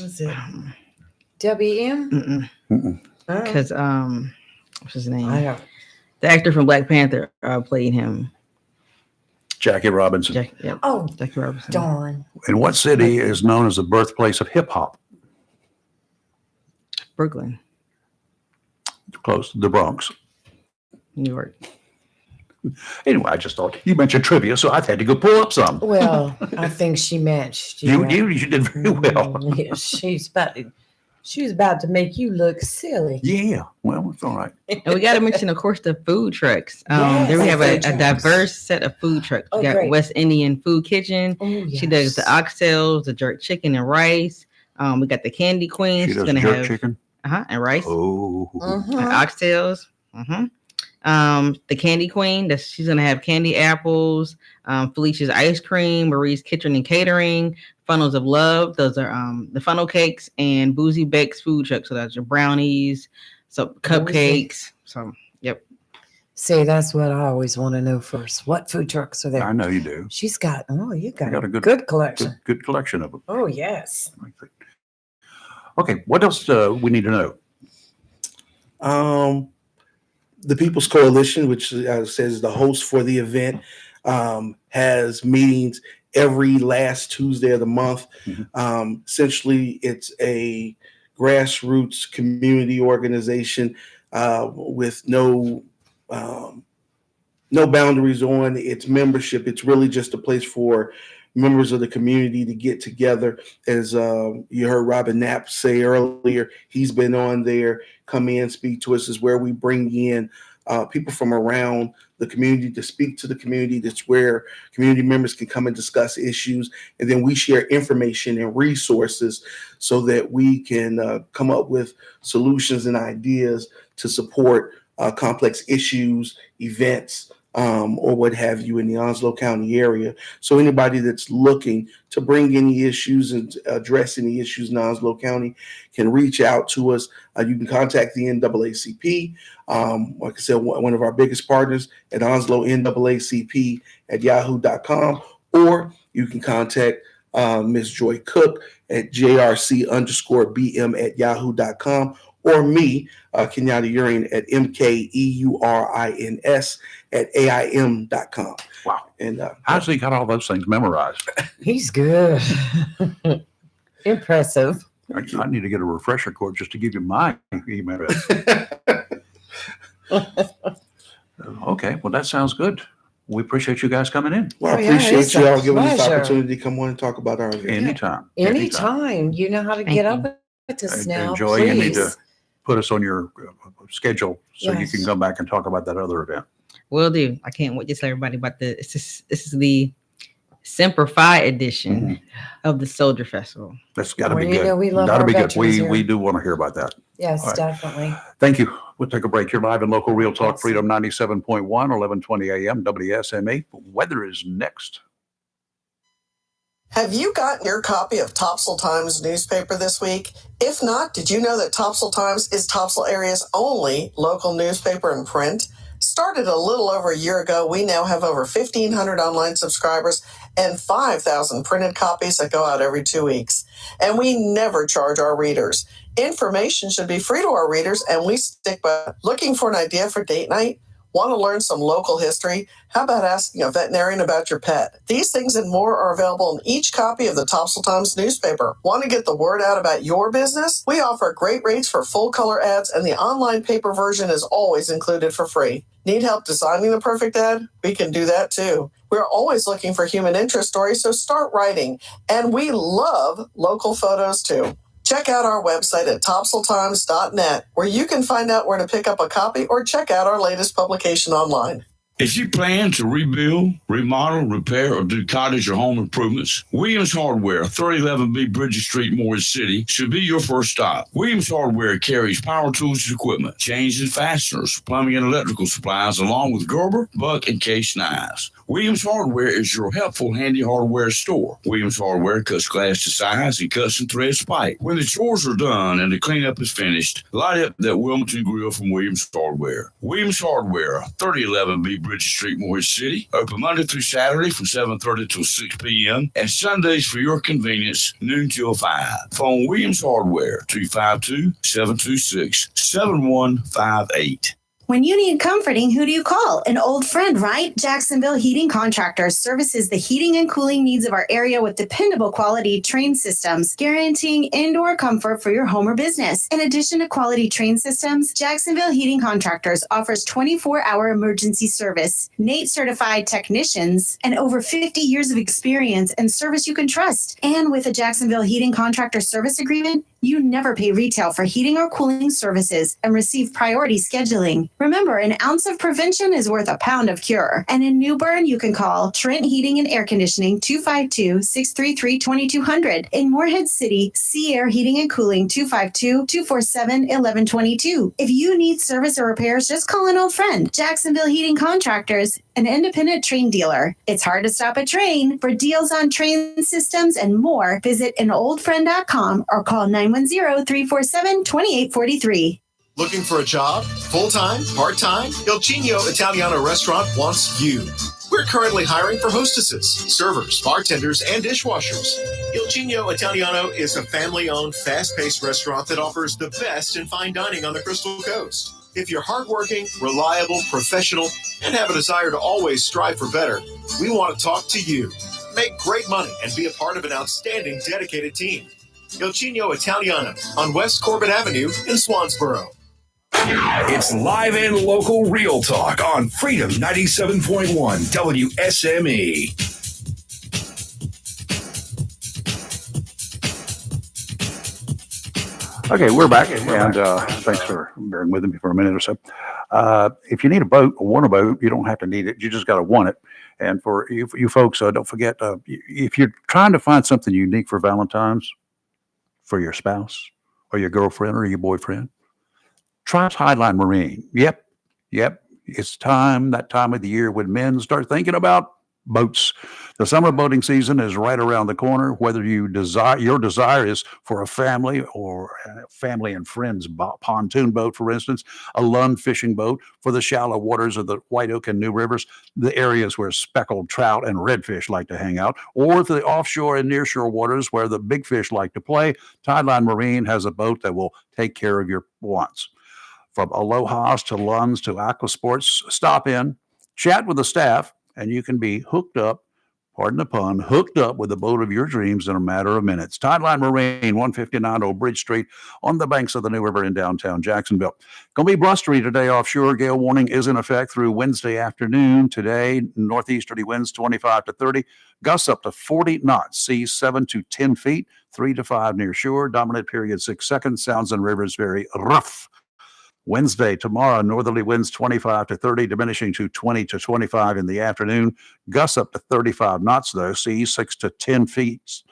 Was it WM? Because what's his name? I don't. The actor from Black Panther played him. Jackie Robinson. Oh, Jackie Robinson. darn. And what city is known as the birthplace of hip hop? Brooklyn, Close, the Bronx. New York. Anyway, I just thought you mentioned trivia, so I had to go pull up some. Well, I think she matched You did very well. Yeah, she's about to make you look silly. Yeah, well, it's all right. And we got to mention, of course, the food trucks. Yes, there we have a food trucks. diverse set of food trucks. Oh, We got great. West Indian Food Kitchen. Oh, yes. She does the oxtails, the jerk chicken and rice. We got the Candy Queen. She She's does gonna jerk have chicken. and rice. Oh, And oxtails. The Candy Queen. She's gonna have candy apples. Felicia's ice cream. Marie's Kitchen and Catering. Funnels of Love. Those are the funnel cakes and Boozy Bakes food trucks. So that's your brownies, so cupcakes. So yep. See, that's what I always want to know first. What food trucks are there? I know you do. She's got, you got got a a good collection. Good collection of them. Oh, yes. Okay, what else we need to know? The People's Coalition, which says the host for the event, has meetings every last Tuesday of the month. Essentially, it's a grassroots community organization with no boundaries on its membership. It's really just a place for members of the community to get together. As you heard Robin Knapp say earlier, he's been on there, come in, speak to us, is where we bring in people from around the community to speak to the community. That's where community members can come and discuss issues. And then we share information and resources so that we can come up with solutions and ideas to support complex issues, events, or what have you in the Onslow County area. So anybody that's looking to bring any issues and address any issues in Onslow County can reach out to us. You can contact the NAACP. Like I said, one of our biggest partners at Onslow NAACP at yahoo.com, or you can contact Ms. Joy Cook at JRC_BM at yahoo.com, or me, Kenyatta Urine at MKEURINS at AIM.com. Wow. And how's he got all those things memorized? He's good. Impressive. I need to get a refresher course just to give you my email address. Okay, well, that sounds good. We appreciate you guys coming in. Well, I appreciate you all giving us the opportunity to come on and talk about our event. Anytime. Anytime. You know how to get up with us now. And Joy, you need to please. put us on your schedule so you Yes. can come back and talk about that other event. Will do. I can't wait to tell everybody about this is the Simplify edition of the Soldier Festival. That's got to Well, be you good. know we love That'll our be good. veterans here. We do want to hear about that. Yes, All right. definitely. Thank you. We'll take a break. You're live in local Real Talk Freedom 97.1, 1120 AM, WSMA. Weather is next. Have you gotten your copy of Topsail Times newspaper this week? If not, did you know that Topsail Times is Topsail area's only local newspaper in print? Started a little over a year ago, we now have over 1,500 online subscribers and 5,000 printed copies that go out every 2 weeks. And we never charge our readers. Information should be free to our readers, and we stick by it. Looking for an idea for date night? Want to learn some local history? How about asking a veterinarian about your pet? These things and more are available in each copy of the Topsail Times newspaper. Want to get the word out about your business? We offer great rates for full color ads, and the online paper version is always included for free. Need help designing the perfect ad? We can do that too. We're always looking for human interest stories, so start writing. And we love local photos too. Check out our website at topsailtimes.net, where you can find out where to pick up a copy or check out our latest publication online. If you plan to rebuild, remodel, repair, or do cottage or home improvements, Williams Hardware, 3011B Bridges Street, Morris City, should be your first stop. Williams Hardware carries power tools and equipment, chains and fasteners, plumbing and electrical supplies, along with Gerber, Buck, and Case knives. Williams Hardware is your helpful, handy hardware store. Williams Hardware cuts glass to size and cuts and threads pipe. When the chores are done and the cleanup is finished, light up that Wilmington grill from Williams Hardware. Williams Hardware, 3011B Bridges Street, Morris City. Open Monday through Saturday from 7:30 till 6 p.m. and Sundays for your convenience, noon till 5. Phone Williams Hardware, 252-726-7158. When you need comforting, who do you call? An old friend, right? Jacksonville Heating Contractors services the heating and cooling needs of our area with dependable quality train systems, guaranteeing indoor comfort for your home or business. In addition to quality train systems, Jacksonville Heating Contractors offers 24-hour emergency service, NATE certified technicians, and over 50 years of experience and service you can trust. And with a Jacksonville Heating Contractor service agreement, you never pay retail for heating or cooling services and receive priority scheduling. Remember, an ounce of prevention is worth a pound of cure. And in New Bern, you can call Trent Heating and Air Conditioning 252-633-2200. In Morehead City, Sea Air Heating and Cooling 252-247-1122. If you need service or repairs, just call an old friend. Jacksonville Heating Contractors, an independent train dealer. It's hard to stop a train. For deals on train systems and more, visit anoldfriend.com or call 910-347-2843. Looking for a job? Full-time? Part-time? Il Chino Italiano Restaurant wants you. We're currently hiring for hostesses, servers, bartenders, and dishwashers. Il Chino Italiano is a family-owned, fast-paced restaurant that offers the best in fine dining on the Crystal Coast. If you're hardworking, reliable, professional, and have a desire to always strive for better, we want to talk to you. Make great money and be a part of an outstanding, dedicated team. Il Chino Italiano on West Corbett Avenue in Swansboro. It's live and local real talk on Freedom 97.1 WSME. Okay, we're back, and thanks for bearing with me for a minute or so. If you need a boat or want a boat, you don't have to need it. You just got to want it. And for you folks, don't forget, if you're trying to find something unique for Valentine's, for your spouse or your girlfriend or your boyfriend, try Highline Marine. Yep. It's that time of the year when men start thinking about boats. The summer boating season is right around the corner. Whether your desire is for a family or a family and friends pontoon boat, for instance, a Lund fishing boat for the shallow waters of the White Oak and New Rivers, the areas where speckled trout and redfish like to hang out, or the offshore and nearshore waters where the big fish like to play, Tideline Marine has a boat that will take care of your wants. From Aloha's to Lunds to Aquasports, stop in, chat with the staff, and you can be hooked up, pardon the pun, hooked up with the boat of your dreams in a matter of minutes. Tideline Marine, 159 Old Bridge Street, on the banks of the New River in downtown Jacksonville. Going to be blustery today offshore. Gale warning is in effect through Wednesday afternoon. Today, northeasterly winds 25 to 30, gusts up to 40 knots, seas 7 to 10 feet, 3 to 5 near shore. Dominant period 6 seconds. Sounds and rivers very rough. Wednesday, tomorrow, northerly winds 25 to 30, diminishing to 20 to 25 in the afternoon. Gusts up to 35 knots, though. Seas 6 to 10 feet.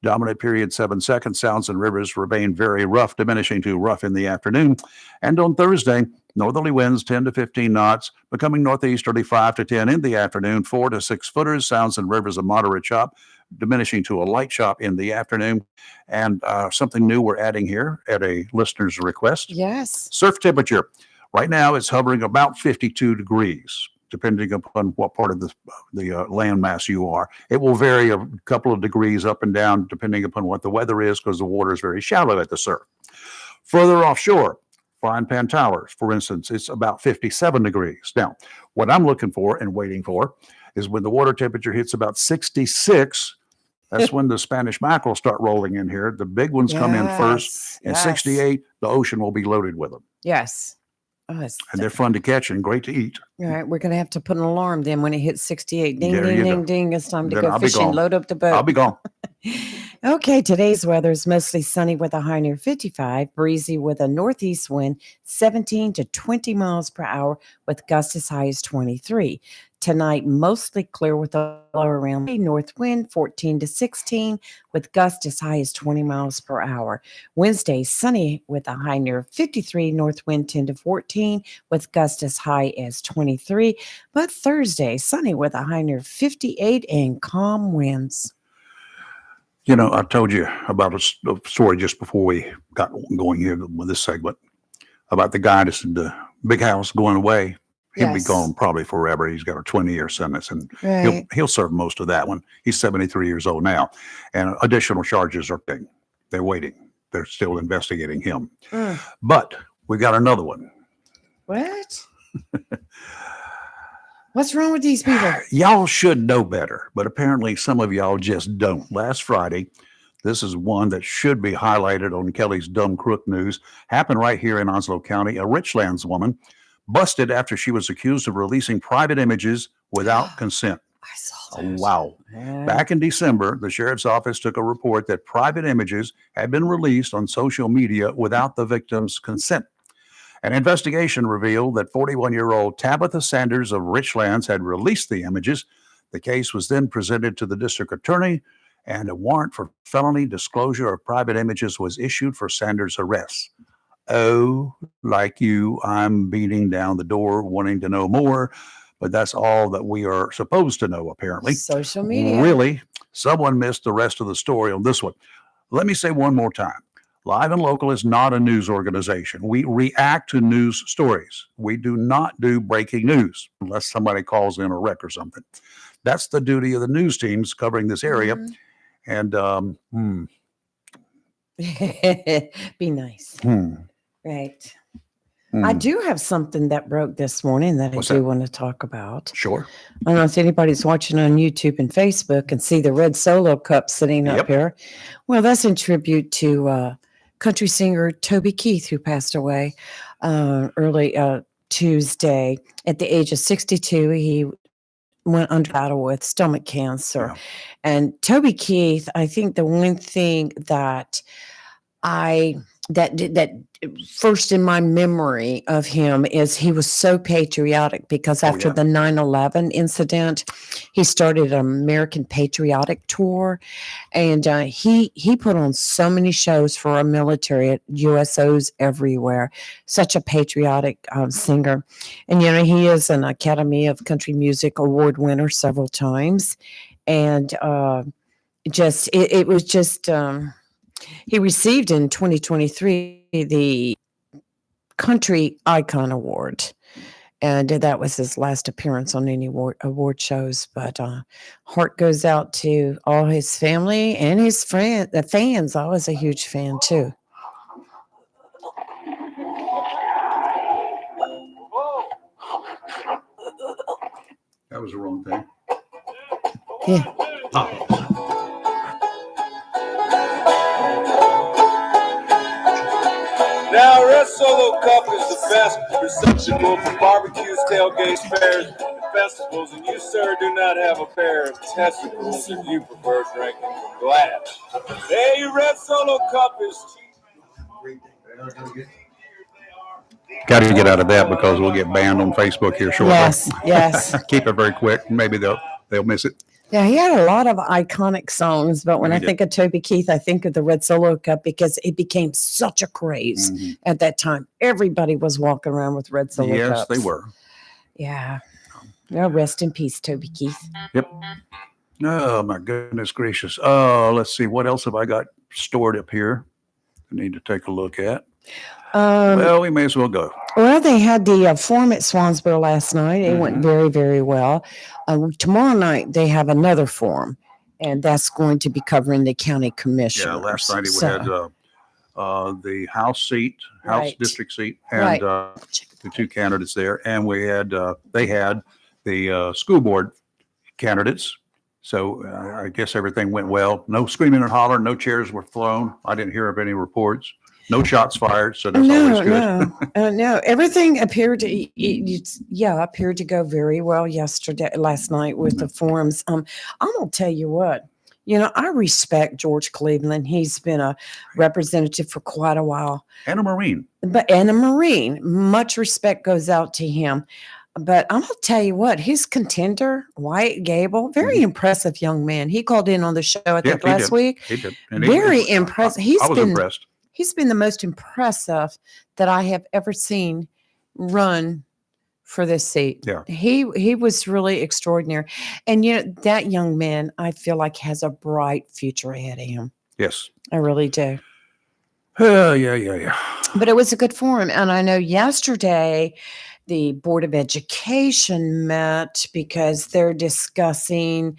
Dominant period 7 seconds. Sounds and rivers remain very rough, diminishing to rough in the afternoon. And on Thursday, northerly winds 10 to 15 knots, becoming northeasterly 5 to 10 in the afternoon. 4 to 6 footers. Sounds and rivers a moderate chop, diminishing to a light chop in the afternoon. And something new we're adding here at a listener's request. Yes. Surf temperature. Right now it's hovering about 52 degrees, depending upon what part of the landmass you are. It will vary a couple of degrees up and down, depending upon what the weather is, because the water is very shallow at the surf. Further offshore, Frying Pan Towers, for instance, it's about 57 degrees. Now, what I'm looking for and waiting for is when the water temperature hits about 66, that's when the Spanish mackerel start rolling in here. The big ones come in first. And 68, the ocean will be loaded with them. Yes. And they're fun to catch and great to eat. All right. We're going to have to put an alarm then when it hits 68. Ding, There ding, you ding, go. ding. It's time to Then go I'll be fishing. gone. Load up the boat. I'll be gone. Okay, today's weather is mostly sunny with a high near 55, breezy with a northeast wind 17 to 20 miles per hour with gusts as high as 23. Tonight, mostly clear with a low around north wind 14 to 16 with gusts as high as 20 miles per hour. Wednesday, sunny with a high near 53, north wind 10 to 14 with gusts as high as 23. But Thursday, sunny with a high near 58 and calm winds. You know, I told you about a story just before we got going here with this segment about the guy that's in the big house going away. He'll be Yes. gone probably forever. He's got a 20-year sentence, and Right. he'll serve most of that one. He's 73 years old now, and additional charges are being. They're waiting. They're still investigating him. But we got another one. What? What's wrong with these people? Y'all should know better, but apparently some of y'all just don't. Last Friday, this is one that should be highlighted on Kelly's Dumb Crook News. Happened right here in Onslow County. A Richlands woman busted after she was accused of releasing private images without consent. I saw that. Wow. Yeah. Back in December, the sheriff's office took a report that private images had been released on social media without the victim's consent. An investigation revealed that 41-year-old Tabitha Sanders of Richlands had released the images. The case was then presented to the district attorney, and a warrant for felony disclosure of private images was issued for Sanders' arrest. Oh, like you, I'm beating down the door wanting to know more, but that's all that we are supposed to know, apparently. Social media. Really? Someone missed the rest of the story on this one. Let me say one more time. Live and Local is not a news organization. We react to news stories. We do not do breaking news unless somebody calls in a wreck or something. That's the duty of the news teams covering this area. And Be nice. hmm. Right. I do have something that broke this morning that What's I do that? want to talk about. Sure. I don't know if anybody's watching on YouTube and Facebook and see the red Solo cup sitting Yep. up here. Well, that's in tribute to country singer Toby Keith, who passed away early Tuesday at the age of 62. He went under battle with stomach cancer. And Toby Keith, I think the one thing that that first in my memory of him is he was so patriotic because after the 9/11 incident, he started an American Patriotic Tour, and he put on so many shows for our military at USOs everywhere. Such a patriotic singer, and you know he is an Academy of Country Music Award winner several times, and it was just. He received in 2023 the Country Icon Award, and that was his last appearance on any award shows. But heart goes out to all his family and his the fans. I was a huge fan too. That was the wrong thing. Yeah. Now, Red Solo Cup is the best reception bowl for barbecues, tailgates, fairs, and festivals, and you, sir, do not have a pair of testicles if you prefer drinking from glass. Hey, Red Solo Cup is cheap. Got to get out of that because we'll get banned on Facebook here shortly. Yes. Keep it very quick. Maybe they'll miss it. Yeah, he had a lot of iconic songs, but when He I did. think of Toby Keith, I think of the Red Solo Cup because it became such a craze at that time. Everybody was walking around with Red Solo Yes, Cups. they were. Yeah. Well, rest in peace, Toby Keith. Yep. Oh, my goodness gracious. Let's see. What else have I got stored up here? I need to take a look at. Well, we may as well go. Well, they had the forum at Swansboro last night. It went very, very well. Tomorrow night, they have another forum, and that's going to be covering the county commissioners. Yeah, last night we So- had the House seat, House Right. district seat, and Right. the two candidates there. And we had, they had the school board candidates. So I guess everything went well. No screaming and hollering, no chairs were thrown. I didn't hear of any reports. No shots fired, so that's always good. No. Everything appeared to, appeared to go very well last night with the forums. I'm gonna tell you what, You know, I respect George Cleveland. He's been a representative for quite a while. And a Marine. And a Marine. Much respect goes out to him. But I'm gonna tell you what, his contender, Wyatt Gable, very impressive young man. He called in on the show, I think, last week. He did. Very impressive. I was impressed. He's been the most impressive that I have ever seen run for this seat. Yeah. He was really extraordinary. And you know, that young man, I feel like has a bright future ahead of him. Yes. I really do. Yeah. But it was a good forum. And I know yesterday the Board of Education met because they're discussing,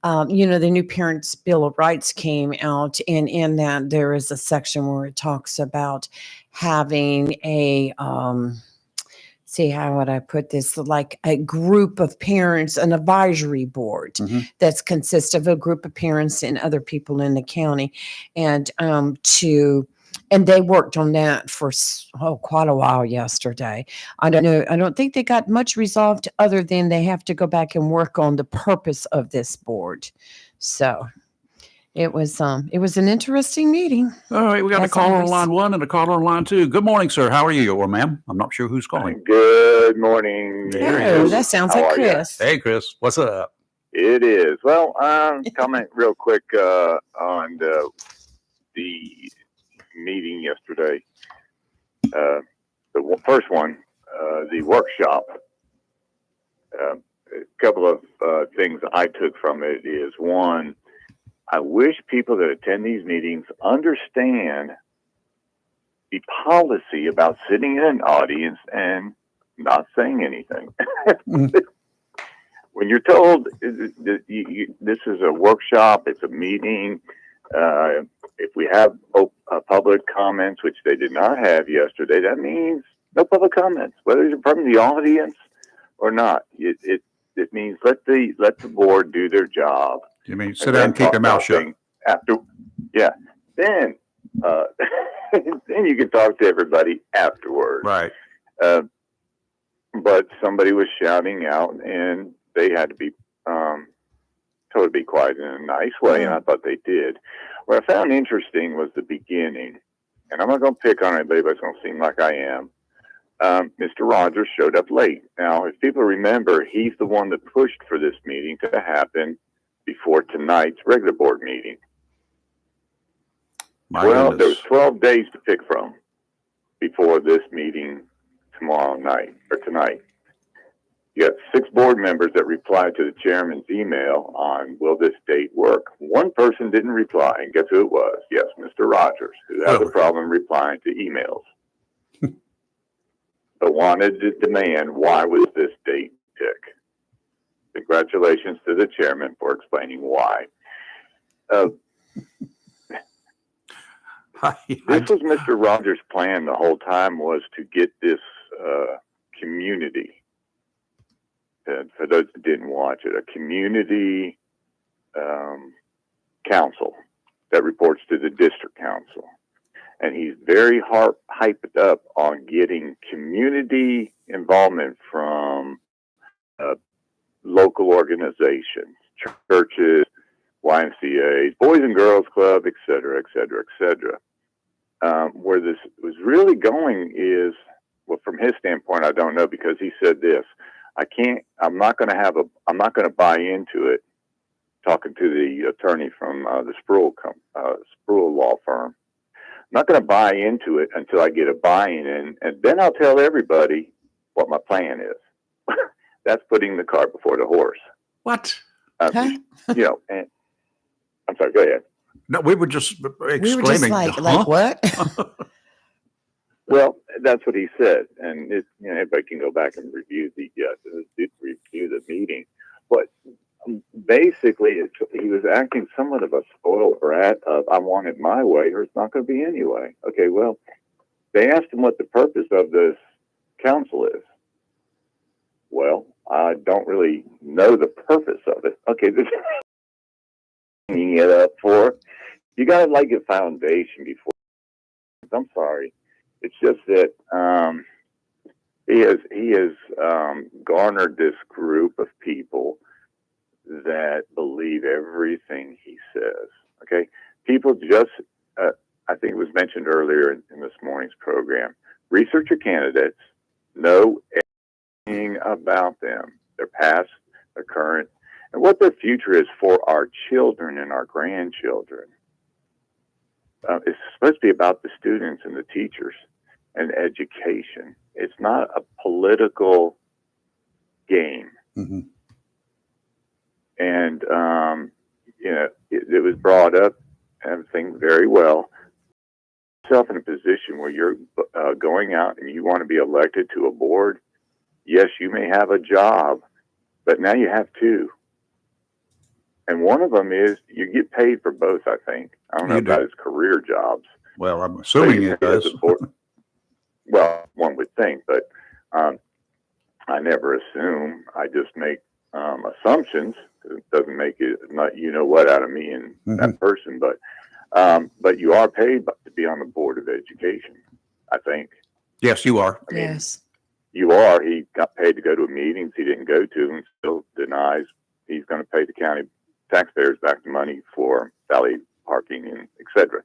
the new Parents' Bill of Rights came out. And in that, there is a section where it talks about having a, how would I put this? Like a group of parents, an advisory board that's consists of a group of parents and other people in the county. And they worked on that for quite a while yesterday. I don't know. I don't think they got much resolved other than they have to go back and work on the purpose of this board. So it was an interesting meeting. All right, we got a caller on line 1 and a caller on line 2. Good morning, sir. How are you, or ma'am? I'm not sure who's calling. Good morning. Oh, that sounds like Chris. Hey, Chris. What's up? It is. Well, comment real quick on the meeting yesterday. The first one, the workshop. A couple of things I took from it is, one, I wish people that attend these meetings understand the policy about sitting in an audience and not saying anything. When you're told this is a workshop, it's a meeting, if we have public comments, which they did not have yesterday, that means no public comments, whether you're from the audience or not. It means let the board do their job. You mean sit down and keep your mouth shut? After, yeah. Then then you can talk to everybody afterwards. Right. But somebody was shouting out, and they had to be told to be quiet in a nice way, and I thought they did. What I found interesting was the beginning, and I'm not going to pick on anybody, but it's going to seem like I am. Mr. Rogers showed up late. Now, if people remember, he's the one that pushed for this meeting to happen before tonight's regular board meeting. There was 12 days to pick from before this meeting tomorrow night or tonight. You got 6 board members that replied to the chairman's email on, will this date work? One person didn't reply, and guess who it was? Yes, Mr. Rogers, who has a problem replying to emails. But wanted to demand, why was this date picked? Congratulations to the chairman for explaining why. This was Mr. Rogers' plan the whole time, was to get this community. And for those that didn't watch it, a community council that reports to the district council. And he's very hyped up on getting community involvement from local organizations, churches, YMCAs, Boys and Girls Club, et cetera, et cetera, et cetera. Where this was really going is, well, from his standpoint, I don't know, because he said this, I'm not going to buy into it, talking to the attorney from the Sproul law firm. I'm not going to buy into it until I get a buy-in, and then I'll tell everybody what my plan is. That's putting the cart before the horse. What? And I'm sorry, go ahead. No, we were just exclaiming. We were just like what? Well, that's what he said, and everybody can go back and review the meeting. But basically, he was acting somewhat of a spoiled brat of, I want it my way, or it's not going to be anyway. Okay, well, they asked him what the purpose of this council is. Well, I don't really know the purpose of it. Okay, this hanging it up for, you got to like a foundation before. I'm sorry. It's just that he has garnered this group of people that believe everything he says. Okay, people just, I think it was mentioned earlier in this morning's program, research your candidates, know everything about them, their past, their current, and what their future is for our children and our grandchildren. It's supposed to be about the students and the teachers and education. It's not a political game. Mm-hmm. And, it was brought up, I think, very well. Yourself in a position where you're going out and you want to be elected to a board. Yes, you may have a job, but now you have two. And one of them is you get paid for both, I think. I don't know about his career jobs. Well, I'm assuming it does. Well, one would think, but I never assume. I just make assumptions. It doesn't make it not out of me and that person, but you are paid to be on the Board of Education, I think. Yes, you are. I mean, you are. He got paid to go to meetings he didn't go to and still denies he's going to pay the county taxpayers back the money for valet parking and etc.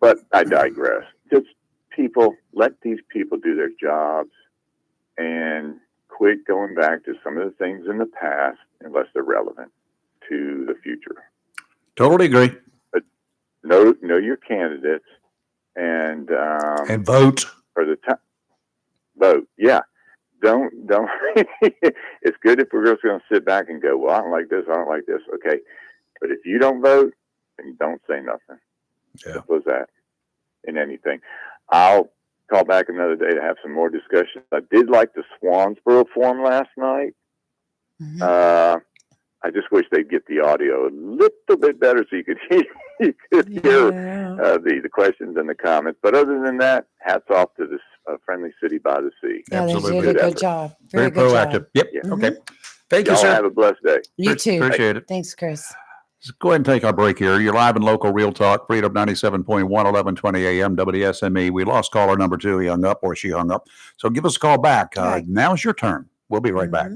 But I digress. Just let these people do their jobs and quit going back to some of the things in the past unless they're relevant to the future. Totally agree. But know your candidates and vote for the time. Vote, yeah. Don't. It's good if we're just going to sit back and go, well, I don't like this, I don't like this. Okay, but if you don't vote, then you don't say nothing. Yeah. Simple as that. In anything, I'll call back another day to have some more discussion. I did like the Swansboro form last night. I just wish they'd get the audio a little bit better so you could hear the questions and the comments. But other than that, hats off to this friendly city by the sea. Yeah, Absolutely. they did a good job. Very good proactive. job. Yep. Yeah. Okay. Thank you, Y'all sir. have a blessed day. You too. Appreciate it. Thanks, Chris. Let's go ahead and take our break here. You're live in local Real Talk, Freedom 97.1, 1120 AM, WSME. We lost caller number 2. He hung up or she hung up. So give us a call back. Right. Now's your turn. We'll be right back.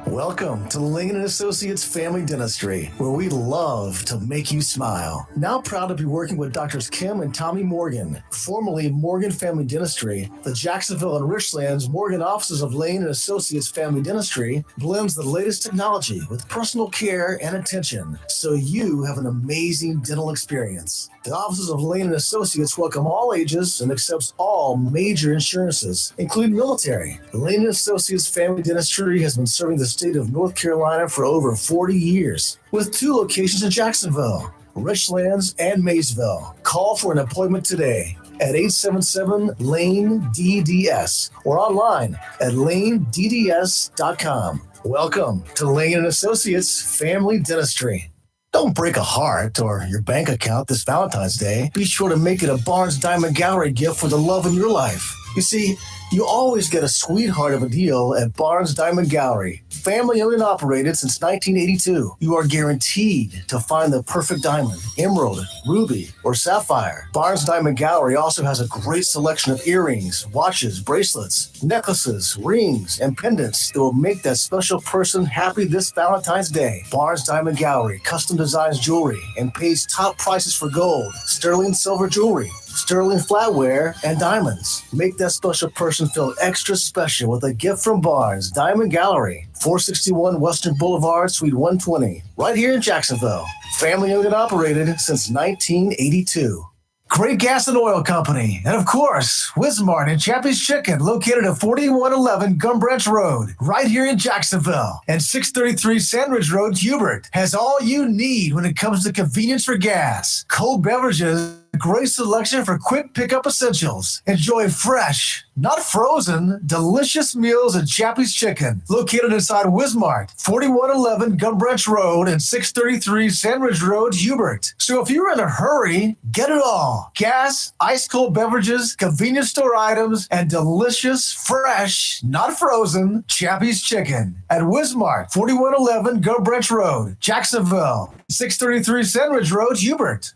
Welcome to Lane & Associates Family Dentistry, where we love to make you smile. Now proud to be working with Drs. Kim and Tommy Morgan, formerly Morgan Family Dentistry. The Jacksonville and Richlands Morgan offices of Lane & Associates Family Dentistry blends the latest technology with personal care and attention, so you have an amazing dental experience. The offices of Lane & Associates welcome all ages and accepts all major insurances, including military. Lane & Associates Family Dentistry has been serving the state of North Carolina for over 40 years, with 2 locations in Jacksonville, Richlands, and Maysville. Call for an appointment today at 877-LANE-DDS or online at lanedds.com. Welcome to Lane & Associates Family Dentistry. Don't break a heart or your bank account this Valentine's Day. Be sure to make it a Barnes Diamond Gallery gift for the love in your life. You see, you always get a sweetheart of a deal at Barnes Diamond Gallery. Family owned and operated since 1982. You are guaranteed to find the perfect diamond, emerald, ruby, or sapphire. Barnes Diamond Gallery also has a great selection of earrings, watches, bracelets, necklaces, rings, and pendants that will make that special person happy this Valentine's Day. Barnes Diamond Gallery custom designs jewelry and pays top prices for gold, sterling silver jewelry, sterling flatware, and diamonds. Make that special person feel extra special with a gift from Barnes Diamond Gallery, 461 Western Boulevard, Suite 120, right here in Jacksonville. Family owned and operated since 1982. Great Gas and Oil Company, and of course, Wismart and Chappie's Chicken, located at 4111 Gum Branch Road, right here in Jacksonville, and 633 Sandridge Road, Hubert, has all you need when it comes to convenience for gas. Cold beverages, great selection for quick pickup essentials. Enjoy fresh, not frozen, delicious meals at Chappie's Chicken, located inside Wismart, 4111 Gum Branch Road and 633 Sandridge Road, Hubert. So if you're in a hurry, get it all. Gas, ice cold beverages, convenience store items, and delicious, fresh, not frozen, Chappie's Chicken at Wismart, 4111 Gum Branch Road, Jacksonville, 633 Sandridge Road, Hubert.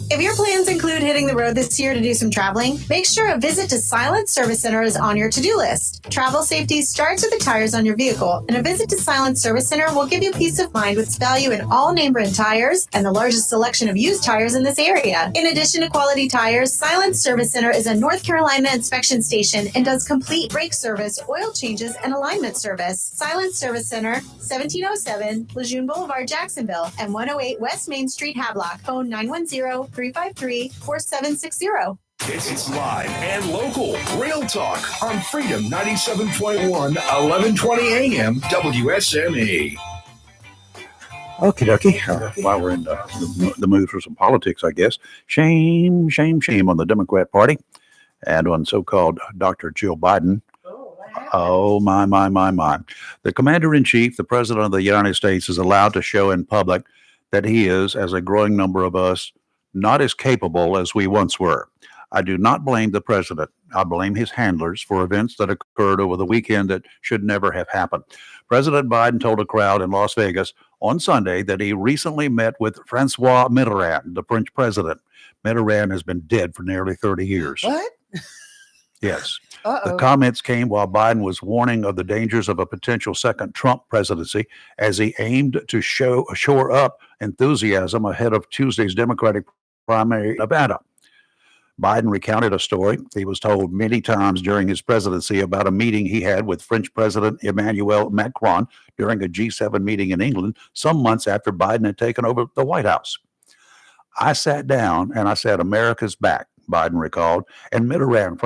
If your plans include hitting the road this year to do some traveling, make sure a visit to Silent Service Center is on your to-do list. Travel safety starts with the tires on your vehicle, and a visit to Silent Service Center will give you peace of mind with value in all name brand tires and the largest selection of used tires in this area. In addition to quality tires, Silent Service Center is a North Carolina inspection station and does complete brake service, oil changes, and alignment service. Silent Service Center, 1707 Lejeune Boulevard, Jacksonville, and 108 West Main Street, Havelock. Phone 910-353-4760. It's live and local. Real Talk on Freedom 97.1, 1120 AM, WSME. Okie dokie. While we're in the mood for some politics, I guess. Shame on the Democrat Party and on so-called Dr. Jill Biden. Oh, my. The commander-in-chief, the president of the United States, is allowed to show in public that he is, as a growing number of us, not as capable as we once were. I do not blame the president. I blame his handlers for events that occurred over the weekend that should never have happened. President Biden told a crowd in Las Vegas on Sunday that he recently met with Francois Mitterrand, the French president. Mitterrand has been dead for nearly 30 years. What? Yes. Uh-oh. The comments came while Biden was warning of the dangers of a potential second Trump presidency as he aimed to shore up enthusiasm ahead of Tuesday's Democratic primary in Nevada. Biden recounted a story he was told many times during his presidency about a meeting he had with French President Emmanuel Macron during a G7 meeting in England some months after Biden had taken over the White House. I sat down and I said, America's back, Biden recalled, and Mitterrand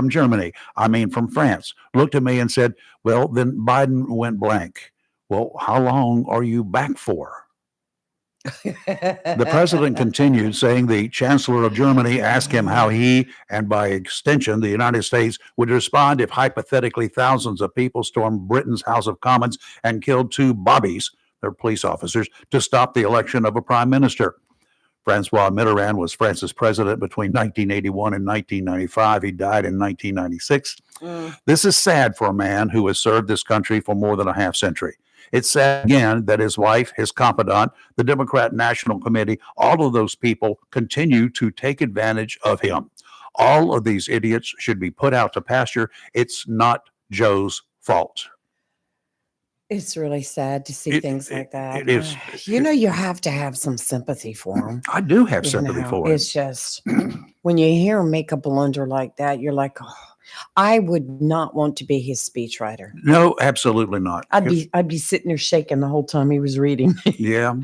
from France, looked at me and said, well, then Biden went blank. Well, how long are you back for? The president continued, saying the chancellor of Germany asked him how he, and by extension the United States, would respond if hypothetically thousands of people stormed Britain's House of Commons and killed two bobbies, their police officers, to stop the election of a prime minister. Francois Mitterrand was France's president between 1981 and 1995. He died in 1996. This is sad for a man who has served this country for more than a half century. It's sad again that his wife, his confidant, the Democrat National Committee, all of those people continue to take advantage of him. All of these idiots should be put out to pasture. It's not Joe's fault. It's really sad to see things like that. It is. You have to have some sympathy for him. I do have sympathy for him. It's just, when you hear him make a blunder like that, you're like, oh, I would not want to be his speechwriter. No, absolutely not. I'd be sitting there shaking the whole time he was reading. Yeah.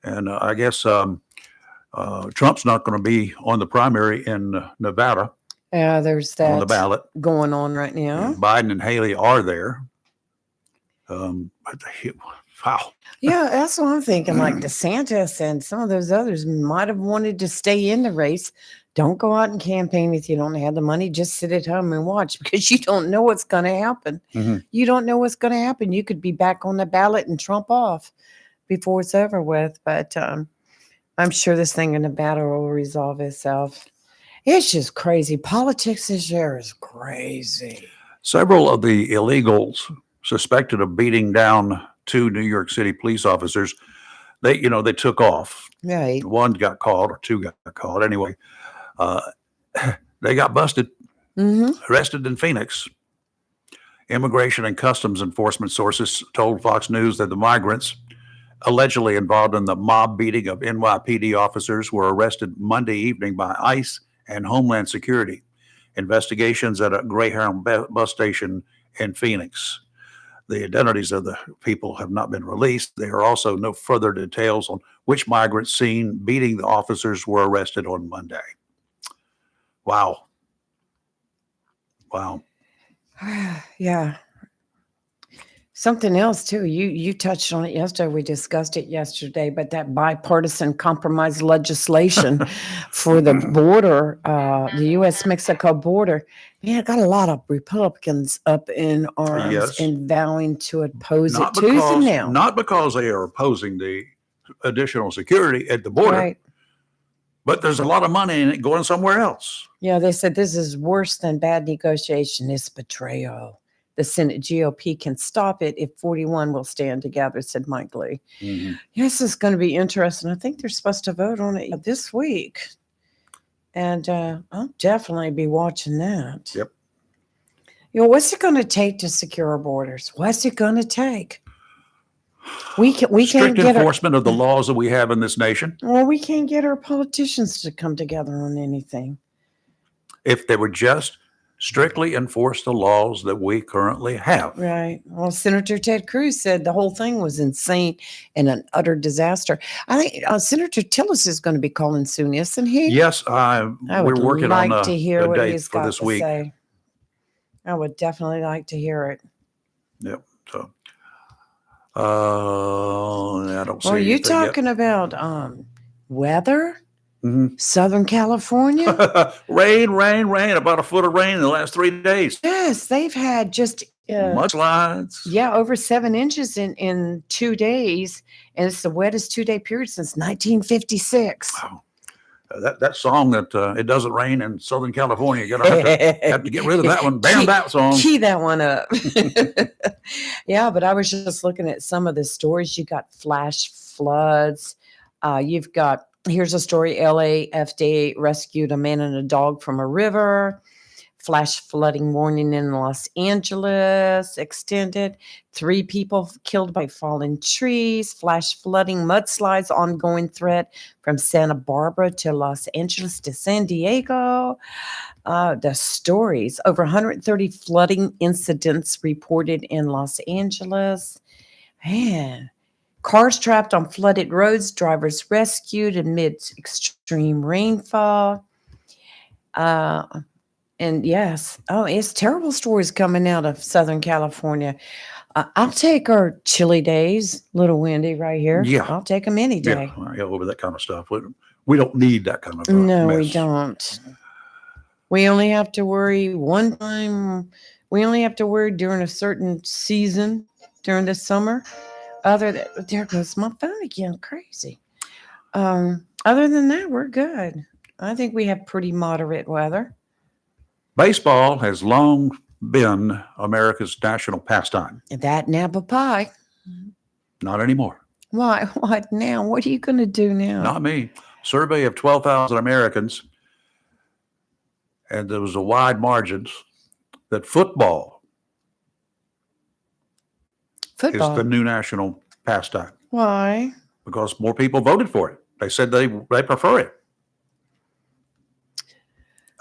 And I guess Trump's not going to be on the primary in Nevada. Yeah, there's that on the ballot going on right now. And Biden and Haley are there. Wow. Yeah, that's what I'm thinking. Like DeSantis and some of those others might have wanted to stay in the race. Don't go out and campaign if you don't have the money. Just sit at home and watch, because you don't know what's going to happen. Mm-hmm. You don't know what's going to happen. You could be back on the ballot and Trump off before it's over with. But I'm sure this thing in Nevada will resolve itself. It's just crazy. Politics this year is crazy. Several of the illegals suspected of beating down two New York City police officers, they took off. Right. One got caught, or two got caught. Anyway, they got busted, arrested in Phoenix. Immigration and Customs Enforcement sources told Fox News that the migrants allegedly involved in the mob beating of NYPD officers were arrested Monday evening by ICE and Homeland Security. Investigations at a Greyhound bus station in Phoenix. The identities of the people have not been released. There are also no further details on which migrants seen beating the officers were arrested on Monday. Wow. Yeah. Something else too. You touched on it yesterday. We discussed it yesterday, but that bipartisan compromise legislation for the border, the U.S.-Mexico border, man, it got a lot of Republicans up in arms and vowing to oppose it tooth and nail. Not because they are opposing the additional security at the border, right, but there's a lot of money in it going somewhere else. Yeah, they said this is worse than bad negotiation. It's betrayal. The Senate GOP can stop it if 41 will stand together, said Mike Lee. Mm-hmm. Yes, it's going to be interesting. I think they're supposed to vote on it this week. And I'll definitely be watching that. Yep. You know, what's it going to take to secure our borders? What's it going to take? We can't Strict get enforcement of the laws that we have in this nation. Well, we can't get our politicians to come together on anything. If they would just strictly enforce the laws that we currently have. Right. Well, Senator Ted Cruz said the whole thing was insane and an utter disaster. I think Senator Tillis is going to be calling soon, isn't he? Yes, I we're would working like on to hear a what date he's for got this to week. say. I would definitely like to hear it. Yep. So, I don't see Well, you anything yet. talking about weather? Mhm. Southern California? Rain, about a foot of rain in the last 3 days. Yes, they've had just Mudslides. yeah, over 7 inches in 2 days, and it's the wettest 2-day period since 1956. Wow. That song that it doesn't rain in Southern California. You're gonna have to get rid of that one. Ban that song. Key that one up. Yeah, but I was just looking at some of the stories. You got flash floods. You've got, here's a story: LAFD rescued a man and a dog from a river. Flash flooding warning in Los Angeles extended. 3 people killed by fallen trees. Flash flooding, mudslides, ongoing threat from Santa Barbara to Los Angeles to San Diego. The stories: over 130 flooding incidents reported in Los Angeles. Man, cars trapped on flooded roads, drivers rescued amid extreme rainfall. And yes, it's terrible stories coming out of Southern California. I'll take our chilly days, little windy right here. Yeah. I'll take them any day. Yeah, over that kind of stuff. We don't need that kind of No, we mess. don't. We only have to worry one time. We only have to worry during a certain season during the summer. There goes my phone again, crazy. Other than that, we're good. I think we have pretty moderate weather. Baseball has long been America's national pastime. That and apple pie. Not anymore. Why? What now? What are you going to do now? Not me. Survey of 12,000 Americans, and there was a wide margins that football is the new national pastime Why? because more people voted for it. They said they prefer it.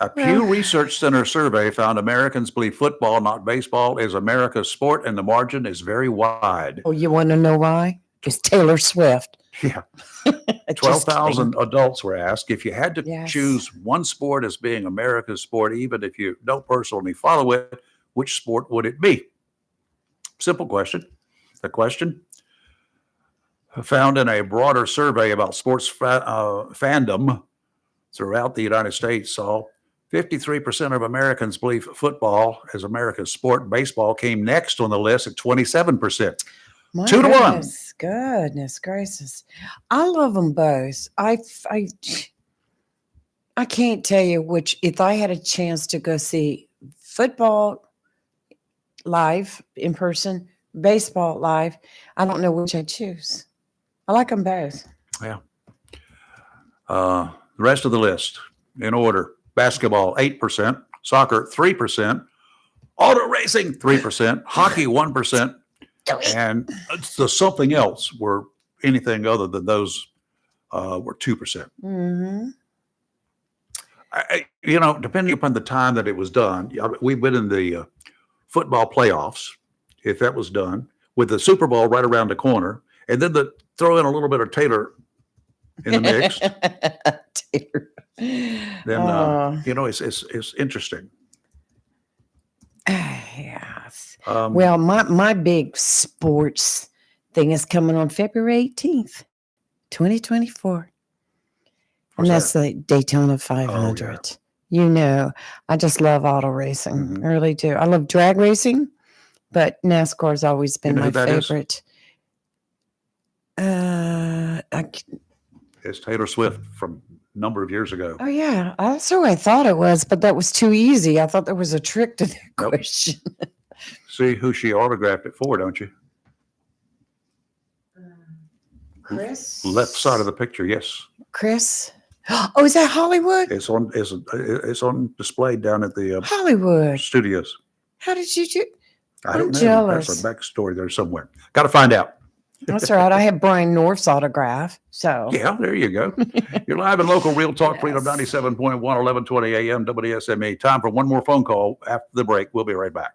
A Pew Research Center survey found Americans believe football, not baseball, is America's sport, and the margin is very wide. Oh, you want to know why? It's Taylor Swift. Yeah. Just 12,000 adults were asked if you had to Yes. choose one sport as being America's sport, even if you don't personally follow it, which sport would it be? Simple question. The question found in a broader survey about sports fandom throughout the United States saw 53% of Americans believe football is America's sport. Baseball came next on the list at 27%. My 2 to 1. Goodness gracious. I love them both. I can't tell you which, if I had a chance to go see football live in person, baseball live, I don't know which I'd choose. I like them both. Yeah. The rest of the list in order: basketball 8%, soccer 3%, auto racing 3%, hockey 1%, and the something else were anything other than those were 2%. Mm-hmm. Depending upon the time that it was done, we've been in the football playoffs, if that was done, with the Super Bowl right around the corner, and then throw in a little bit of Taylor in the mix. Taylor. Then it's interesting. Yes. Um, Well, my big sports thing is coming on February 18th, 2024. And that's the Daytona 500. I just love auto racing. I really do. I love drag racing, but NASCAR's always been my who that is? favorite. It's Taylor Swift from a number of years ago. Oh, yeah. That's who I thought it was, but that was too easy. I thought there was a trick to that question. See who she autographed it for, don't you? Chris? Left side of the picture, yes. Chris? Oh, is that Hollywood? It's on display down at the Hollywood. studios. How did you do? I don't I'm know. jealous. There's a backstory there somewhere. Got to find out. That's all right. I have Brian North's autograph. So Yeah, there you go. You're live in local Real Talk Freedom 97.1, 1120 AM, WSME. Time for one more phone call after the break. We'll be right back.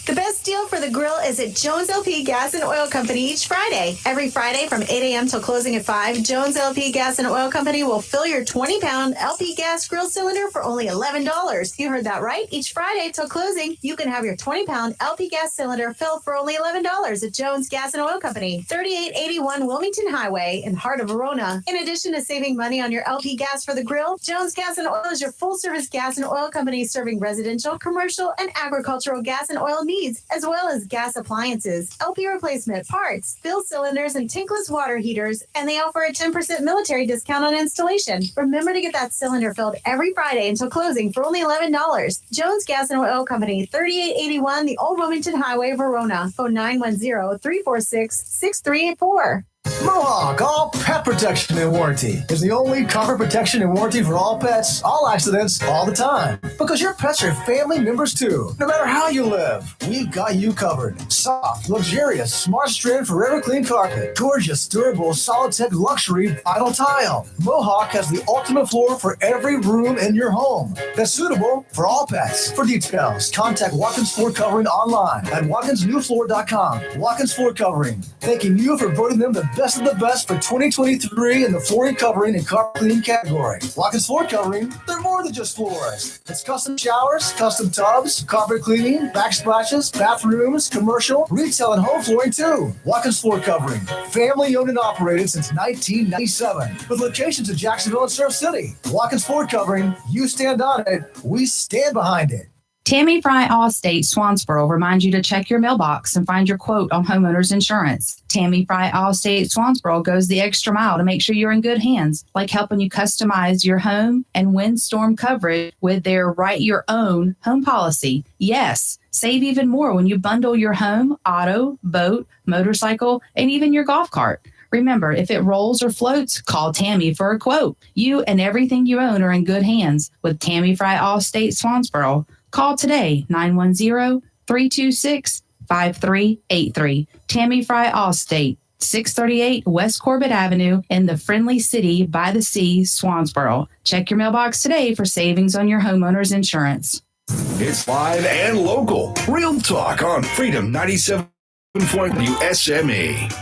The best deal for the grill is at Jones LP Gas and Oil Company each Friday. Every Friday from 8 a.m. till closing at 5, Jones LP Gas and Oil Company will fill your 20-pound LP gas grill cylinder for only $11. You heard that right. Each Friday till closing, you can have your 20-pound LP gas cylinder filled for only $11 at Jones Gas and Oil Company, 3881 Wilmington Highway in heart of Verona. In addition to saving money on your LP gas for the grill, Jones Gas and Oil is your full-service gas and oil company serving residential, commercial, and agricultural gas and oil needs, as well as gas appliances, LP replacement parts, fill cylinders, and tankless water heaters, and they offer a 10% military discount on installation. Remember to get that cylinder filled every Friday until closing for only $11. Jones Gas and Oil Company, 3881 the Old Wilmington Highway, Verona. Phone 910-346-6384. Mohawk All Pet Protection and Warranty is the only cover protection and warranty for all pets, all accidents, all the time. Because your pets are family members too. No matter how you live, we've got you covered. Soft, luxurious, smart strand forever clean carpet. Gorgeous, durable, Solitech luxury vinyl tile. Mohawk has the ultimate floor for every room in your home that's suitable for all pets. For details, contact Watkins Floor Covering online at watkinsnewfloor.com. Watkins Floor Covering, thanking you for voting them the best of the best for 2023 in the flooring covering and carpet cleaning category. Watkins Floor Covering, they're more than just floors. It's custom showers, custom tubs, carpet cleaning, backsplashes, bathrooms, commercial, retail, and home flooring too. Watkins Floor Covering, family owned and operated since 1997 with locations in Jacksonville and Surf City. Watkins Floor Covering, you stand on it, we stand behind it. Tammy Fry Allstate Swansboro reminds you to check your mailbox and find your quote on homeowners insurance. Tammy Fry Allstate Swansboro goes the extra mile to make sure you're in good hands, like helping you customize your home and windstorm coverage with their Write Your Own home policy. Yes, save even more when you bundle your home, auto, boat, motorcycle, and even your golf cart. Remember, if it rolls or floats, call Tammy for a quote. You and everything you own are in good hands with Tammy Fry Allstate Swansboro. Call today, 910-326-5383. Tammy Fry Allstate, 638 West Corbett Avenue in the friendly city by the sea, Swansboro. Check your mailbox today for savings on your homeowner's insurance. It's live and local. Real Talk on Freedom 97.1 WSME.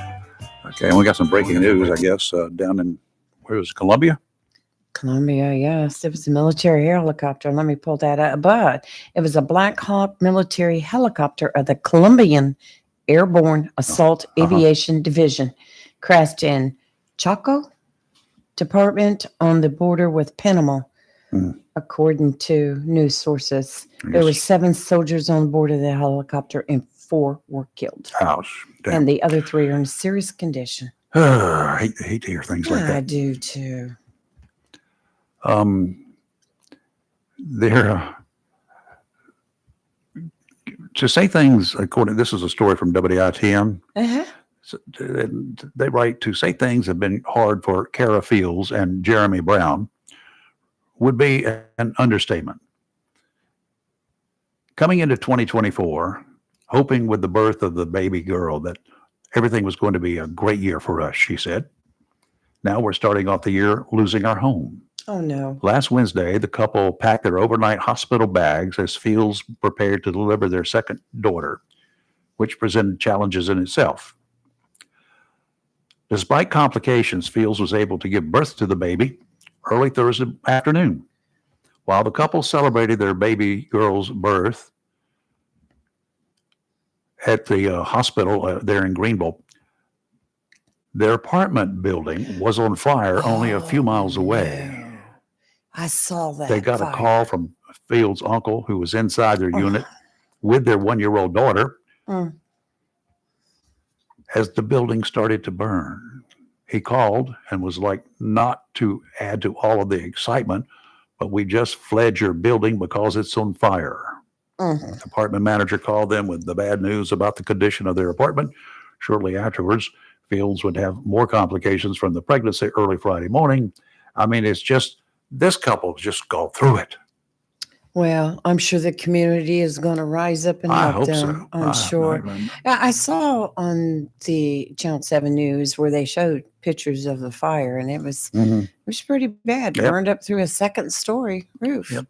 Okay, and we got some breaking news, I guess, down in, where was it, Columbia? Columbia, yes. It was a military helicopter. Let me pull that up. But it was a Black Hawk military helicopter of the Colombian Airborne Assault Aviation Division. Crashed in Chaco Department on the border with Panama, according to news sources. There were 7 soldiers on board of the helicopter and 4 were killed. Ouch. Damn. And the other 3 are in serious condition. I hate to hear things like I that. do too. They're to say things according. This is a story from WITM. So, they write, to say things have been hard for Kara Fields and Jeremy Brown would be an understatement. Coming into 2024, hoping with the birth of the baby girl that everything was going to be a great year for us, she said. Now we're starting off the year losing our home. Oh, no. Last Wednesday, the couple packed their overnight hospital bags as Fields prepared to deliver their second daughter, which presented challenges in itself. Despite complications, Fields was able to give birth to the baby early Thursday afternoon. While the couple celebrated their baby girl's birth at the hospital there in Greenville, their apartment building was on fire only a few miles away. I saw that. They got a call from Fields' uncle, who was inside their unit with their 1-year-old daughter, as the building started to burn. He called and was like, not to add to all of the excitement, but we just fled your building because it's on fire. The apartment manager called them with the bad news about the condition of their apartment. Shortly afterwards, Fields would have more complications from the pregnancy early Friday morning. I mean, it's just, this couple just go through it. Well, I'm sure the community is going to rise up and I help hope them. so. I'm sure. I saw on the Channel 7 News where they showed pictures of the fire, and it was pretty bad. Yep. Burned up through a second story roof. Yep.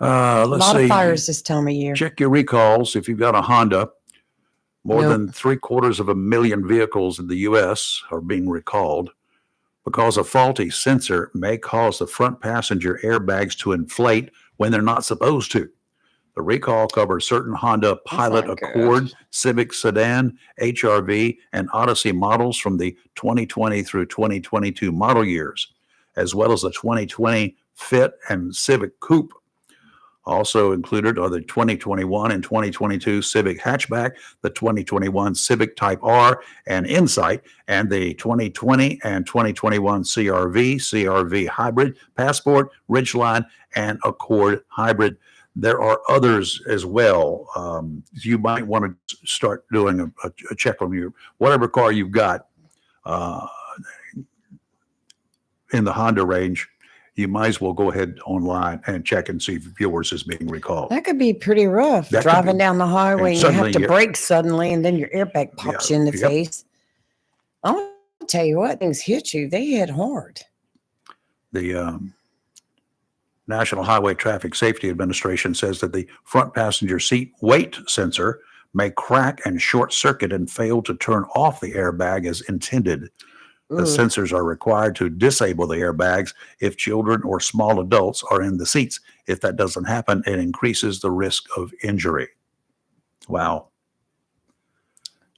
A Let's lot see. of fires this time of year. Check your recalls. If you've got a Honda, more Nope. than 750,000 vehicles in the U.S. are being recalled because a faulty sensor may cause the front passenger airbags to inflate when they're not supposed to. The recall covers certain Honda Pilot not good. Accord, Civic Sedan, HRV, and Odyssey models from the 2020 through 2022 model years, as well as the 2020 Fit and Civic Coupe. Also included are the 2021 and 2022 Civic Hatchback, the 2021 Civic Type R and Insight, and the 2020 and 2021 CRV, CRV Hybrid, Passport, Ridgeline, and Accord Hybrid. There are others as well. You might want to start doing a check on your whatever car you've got in the Honda range. You might as well go ahead online and check and see if yours is being recalled. That could be pretty rough. That could Driving be. down the highway And and you have suddenly to you- brake suddenly, and then your airbag pops you in the Yep. face. I'm going to tell you what, things hit you. They hit hard. The National Highway Traffic Safety Administration says that the front passenger seat weight sensor may crack and short circuit and fail to turn off the airbag as intended. The Ooh. sensors are required to disable the airbags if children or small adults are in the seats. If that doesn't happen, it increases the risk of injury. Wow.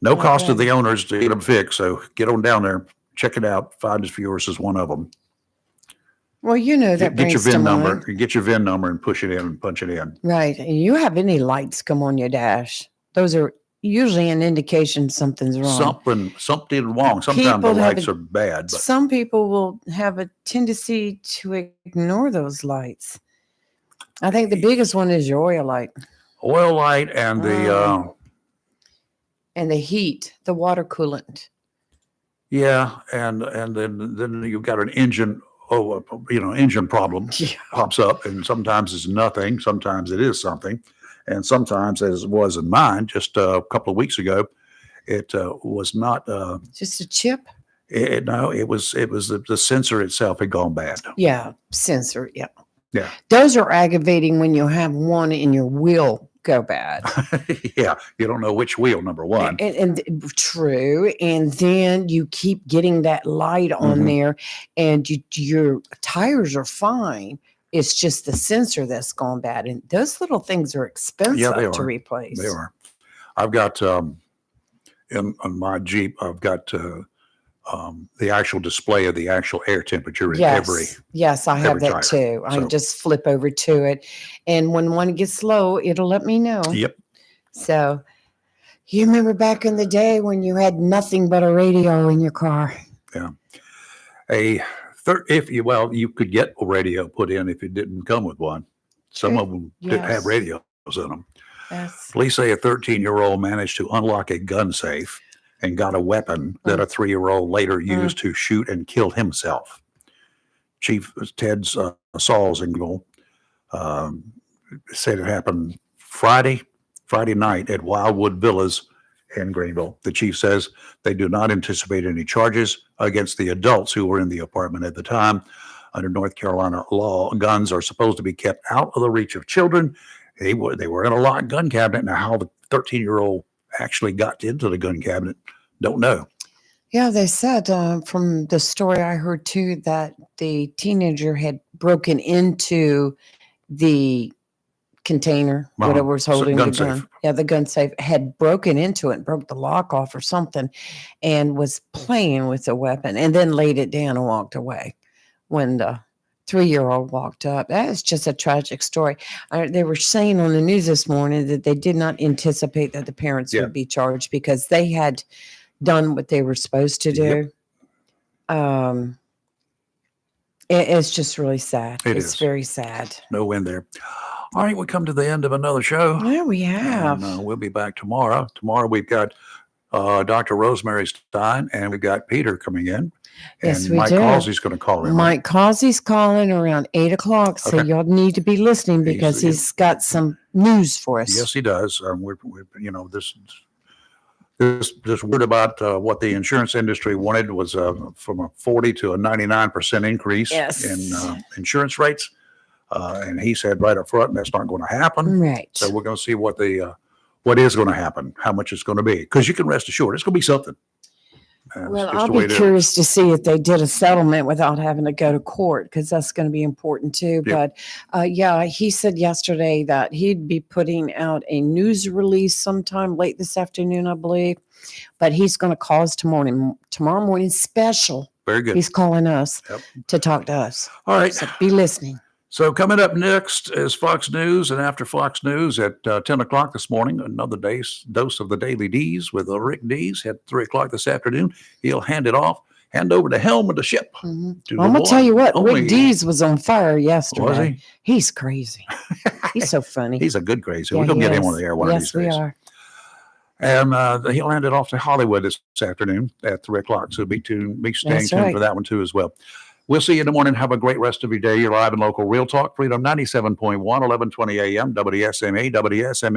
No cost to the owners to get them fixed, so get on down there, check it out, find if yours is one of them. Well, you know that Get your brings to VIN mind. number, get your VIN number and push it in and punch it in. Right. And you have any lights come on your dash, those are usually an indication something's wrong. Something wrong. Sometimes People the have lights a- are bad, but Some people will have a tendency to ignore those lights. I think the biggest one is your oil light oil light and the and the heat, the water coolant. yeah, and then you've got an engine engine problem pops up, and sometimes it's nothing, sometimes it is something, and sometimes, as it was in mine just a couple of weeks ago, it was not Just a chip? no, it was the sensor itself had gone bad. Yeah, sensor. Yeah. Yeah. Those are aggravating when you have one in your wheel go bad. Yeah, you don't know which wheel, number one. And true. And then you keep getting that light on Mhm. there, and your tires are fine. It's just the sensor that's gone bad. And those little things are expensive Yeah, they to are. replace. They are. I've got in on my Jeep, I've got the actual display of the actual air temperature in every. Yes, I have every that tire. too. I So- just flip over to it. And when one gets low, it'll let me know. Yep. So you remember back in the day when you had nothing but a radio in your car? Yeah. You could get a radio put in if it didn't come with one. Some of them didn't Yes. have radios in them. Yes. Police say a 13-year-old managed to unlock a gun safe and got a weapon that a 3-year-old later used to shoot and kill himself. Chief Ted Salzingle said it happened Friday night at Wildwood Villas in Greenville. The chief says they do not anticipate any charges against the adults who were in the apartment at the time. Under North Carolina law, guns are supposed to be kept out of the reach of children. They were in a locked gun cabinet. Now, how the 13-year-old actually got into the gun cabinet, don't know. Yeah, they said from the story I heard too that the teenager had broken into the container, Uh-huh. whatever was So holding gun the gun. safe. Yeah, the gun safe had broken into it and broke the lock off or something and was playing with the weapon and then laid it down and walked away when the 3-year-old walked up. That is just a tragic story. They were saying on the news this morning that they did not anticipate that the parents Yeah. would be charged because they had done what they were supposed to do. It's just really sad. It It's is. very sad. No win there. All right, we come to the end of another show. Yeah, we have. And, we'll be back tomorrow. Tomorrow we've got Dr. Rosemary Stein, and we've got Peter coming in. Yes, and we Mike do. Halsey's going to call in. Mike Causey's calling around 8 o'clock, so Okay. y'all need to be listening because he's got some news for us. Yes, he does. We're this word about what the insurance industry wanted was from a 40 to a 99% increase Yes. in insurance rates. And he said right up front, that's not going to happen. Right. So we're going to see what is going to happen, how much it's going to be, because you can rest assured it's going to be something. Well, I'll be curious to see if they did a settlement without having to go to court, because that's going to be important too. Yeah. But he said yesterday that he'd be putting out a news release sometime late this afternoon, I believe. But he's going to call us tomorrow morning special. Very good. He's calling us to talk to us. All right. So be listening. So coming up next is Fox News, and after Fox News at 10 o'clock this morning, another dose of the Daily D's with Rick Dees at 3 o'clock this afternoon. He'll hand over the helm of the ship. I'm going to tell you what, Rick Dees was on fire yesterday. Was he? He's crazy. He's so funny. He's a good crazy. Yeah, We're going to he get him is. on the air one of these days. Yes, we are. And he'll hand it off to Hollywood this afternoon at 3 o'clock. So be staying That's tuned right. for that one too as well. We'll see you in the morning. Have a great rest of your day. You're live and local Real Talk, Freedom 97.1, 1120 a.m., WSMA, WSMA.